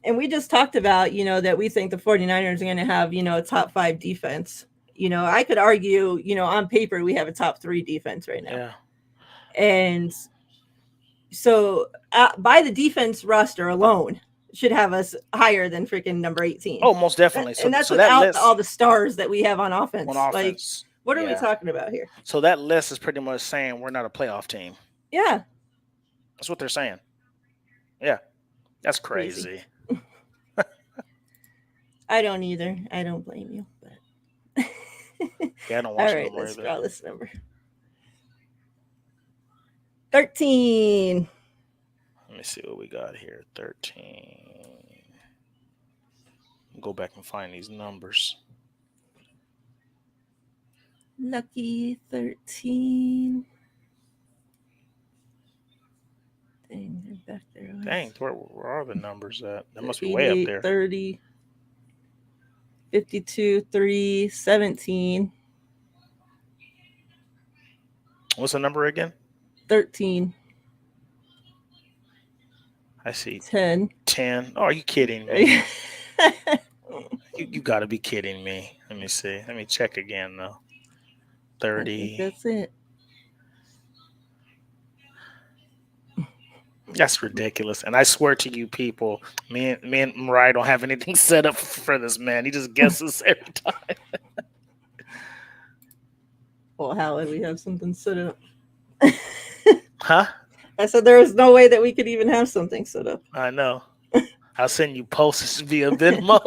And we just talked about, that we think the 49ers are going to have, a top 5 defense. I could argue, on paper, we have a top 3 defense right now. Yeah. And so by the defense roster alone should have us higher than freaking number 18. Oh, most definitely. And that's so that without list all the stars that we have on offense. on Like, offense. what are we Yeah. talking about here? So that list is pretty much saying we're not a playoff team. Yeah. That's what they're saying. Yeah. That's crazy. I don't either. I don't blame you. But Yeah, I don't watch all right, no more let's either. draw this number. 13. Let me see what we got here. 13. Go back and find these numbers. Lucky 13. Dang, they're back there. Dang, where are the numbers at? That must be way up there. 30, 52, 3, 17. What's the number again? 13. I see 10. 10. Oh, are you kidding me? You got to be kidding me. Let me see. Let me check again, though. 30. That's it. That's ridiculous. And I swear to you people, me and Miriah don't have anything set up for this man. He just guesses every time. Well, how would we have something set up? Huh? I said there is no way that we could even have something set up. I know. I'll send you posts via Venmo.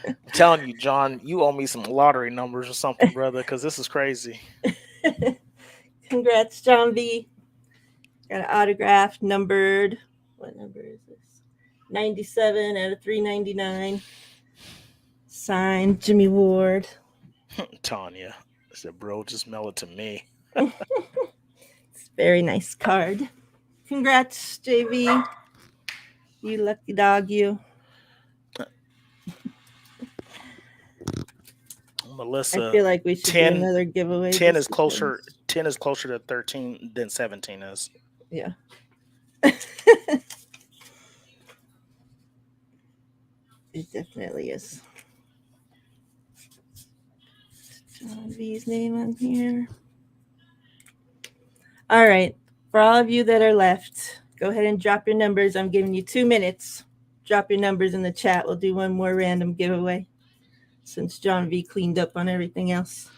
I'm telling you, John, you owe me some lottery numbers or something, brother, because this is crazy. Congrats, John V. Got an autograph numbered. What number is this? 97 out of 399. Signed, Jimmy Ward. Tanya. I said, bro, just mail it to me. It's a very nice card. Congrats, JV. You lucky dog, you. Melissa, I feel like we should 10 do another giveaway. 10 is closer. 10 is closer to 13 than 17 is. Yeah. It definitely is. John V's name on here. All right. For all of you that are left, go ahead and drop your numbers. I'm giving you 2 minutes. Drop your numbers in the chat. We'll do one more random giveaway since John V cleaned up on everything else.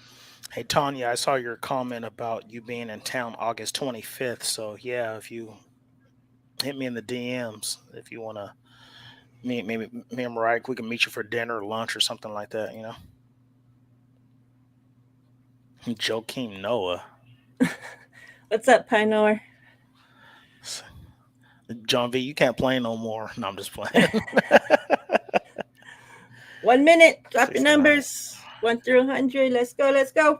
Hey, Tanya, I saw your comment about you being in town August 25th. So, yeah, if you hit me in the DMs, if you want to, maybe me and Miriah, we can meet you for dinner or lunch or something like that, you know? Joakim Noah. What's up, Pinor? John V, you can't play no more. No, I'm just playing. 1 minute. Drop your numbers. 1 through 100. Let's go. Let's go.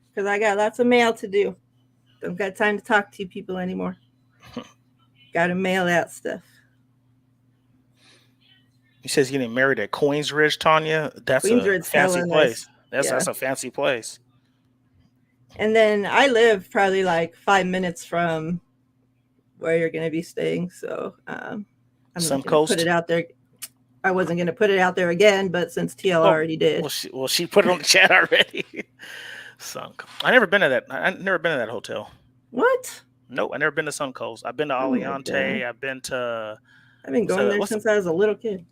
Because I got lots of mail to do. Don't got time to talk to you people anymore. Got to mail out stuff. He says getting married at Queensridge, Tanya. That's a fancy place. Nice. That's a fancy place. And then I live probably like 5 minutes from where you're going to be staying. So I'm not going to put it out there. I wasn't going to put it out there again, but since TL already did. Well, she put it on the chat already. I never been to that. I never been to that hotel. What? Nope, I never been to Suncoast. I've been to Aliante. I've been going there since I was a little kid.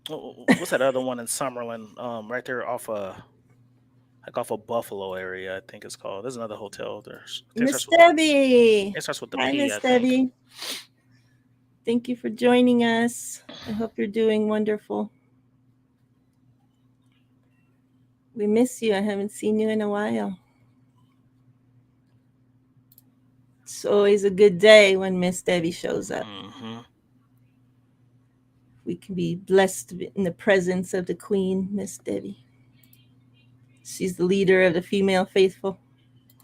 What's that other one in Summerlin? Right there off of Buffalo area, I think it's called. There's another hotel. Miss Debbie. It starts with the Hi, P. Miss Debbie. Thank you for joining us. I hope you're doing wonderful. We miss you. I haven't seen you in a while. It's always a good day when Miss Debbie shows up. Mm-hmm. We can be blessed in the presence of the Queen, Miss Debbie. She's the leader of the female faithful.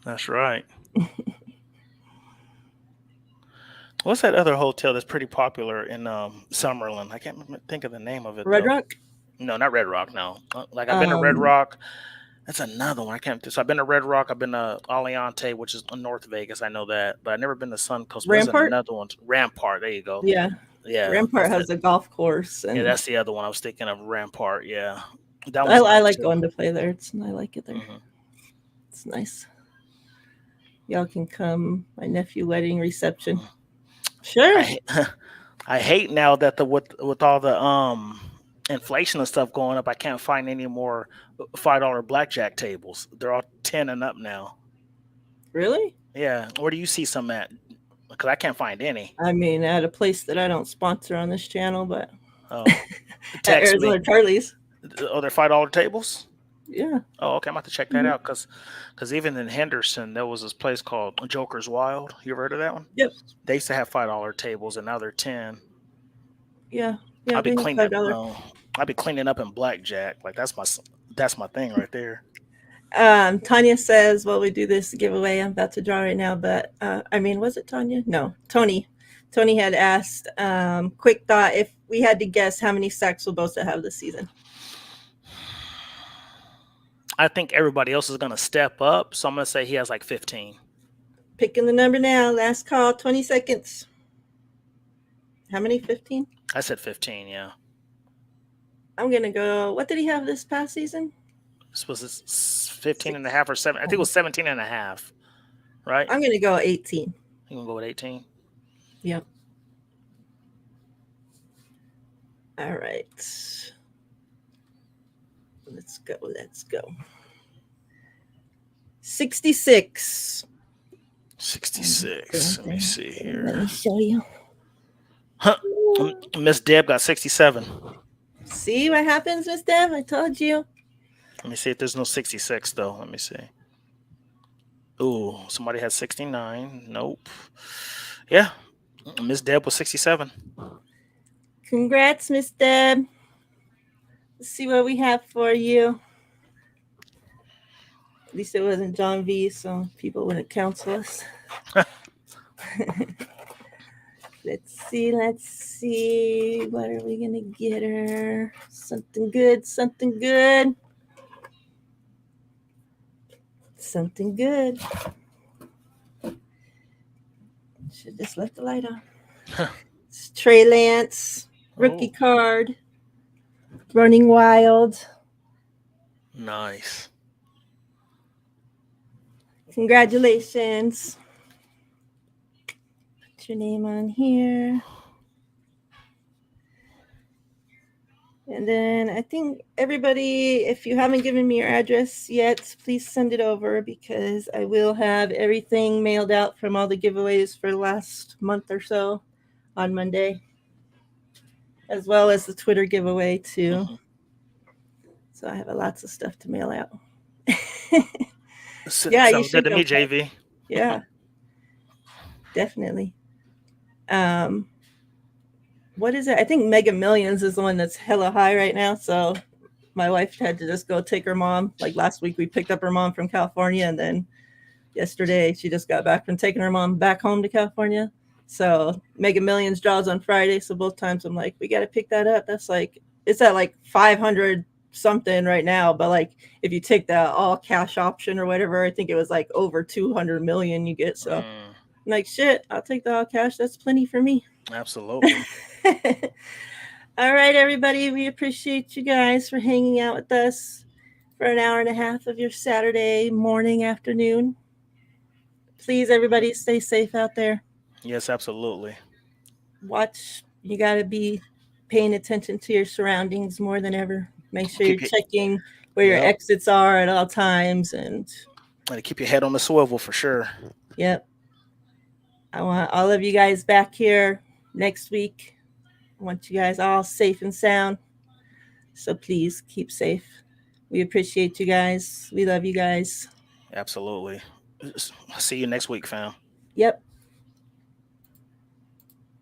That's right. What's that other hotel that's pretty popular in Summerlin? I can't think of the name of it. Red Rock? No, not Red Rock. No, like I've been to Red Rock. That's another one. I can't. So I've been to Red Rock. I've been to Aliante, which is in North Vegas. I know that, but I've never been to Suncoast. Rampart. Another one. Rampart. There you go. Yeah. Yeah, Rampart that's has it. a golf course, Yeah, and that's the other one I was thinking of. Rampart. Yeah, that I, one's I nice like too. going to play there. I like it there. Hmm. It's nice. Y'all can come. My nephew wedding reception. Sure. I I hate now that the with all the inflation and stuff going up, I can't find any more $5 blackjack tables. They're all 10 and up now. Really? Yeah, where do you see some at? Because I can't find any. I mean, at a place that I don't sponsor on this channel, but Oh, at text me. Arizona Charlie's. Oh, they're $5 tables. Yeah. Oh, okay. I'm about to check that Mhm. out because even in Henderson there was this place called Joker's Wild. You ever heard of that one? Yep. They used to have $5 tables and now they're 10. Yeah. Yeah. I'll be They have cleaning. $5. I'll be cleaning up in blackjack. Like that's my thing right there. Tanya says, "Well, we do this giveaway. I'm about to draw right now, but I mean, was it Tanya? No, Tony. Tony had asked, quick thought, if we had to guess how many sacks will Bosa have this season. I think everybody else is gonna step up, so I'm gonna say he has like 15. Picking the number now. Last call, 20 seconds. How many? 15? I said 15. Yeah, I'm going to go. What did he have this past season? this was 15 and a Six. half or seven. I think it was 17 and a half. Right? I'm going to go 18. You gonna go with 18? Yep. All right. Let's go. Let's go. 66. 66. Let me see Let here. me show you. Huh. Miss Deb got 67. See what happens, Miss Deb? I told you. Let me see if there's no 66 though. Let me see. Ooh, somebody had 69. Nope. Yeah, Miss Deb was 67. Congrats, Miss Deb. Let's see what we have for you. At least it wasn't John V, so people wouldn't counsel us. Let's see. Let's see. What are we going to get her? Something good. Something good. Something good. Should just left the light on. It's Trey Lance, rookie Oh, card, running wild. nice. Congratulations. Put your name on here. And then I think everybody, if you haven't given me your address yet, please send it over because I will have everything mailed out from all the giveaways for the last month or so on Monday, as well as the Twitter giveaway too. Mhm. So I have lots of stuff to mail out. Yeah, you Sounds good should to go. me, JV. Yeah, definitely. Um, what is it? I think Mega Millions is the one that's hella high right now. So my wife had to just go take her mom. Like last week, we picked up her mom from California, and then yesterday she just got back from taking her mom back home to California. So Mega Millions draws on Friday. So both times I'm like, we got to pick that up. That's like, it's at like 500 something right now. But like, if you take the all cash option or whatever, I think it was like over 200 million you get. So Mm, I'm like, shit, I'll take the all cash. That's plenty for me. absolutely. All right, everybody. We appreciate you guys for hanging out with us for an hour and a half of your Saturday morning, afternoon. Please, everybody, stay safe out there. Yes, absolutely. Watch. You got to be paying attention to your surroundings more than ever. Make sure you're Keep your checking where your Yep. exits are at all times. And And keep your head on the swivel for sure. yep, I want all of you guys back here next week. I want you guys all safe and sound. So please keep safe. We appreciate you guys. We love you guys. Absolutely. See you next week, fam. Yep.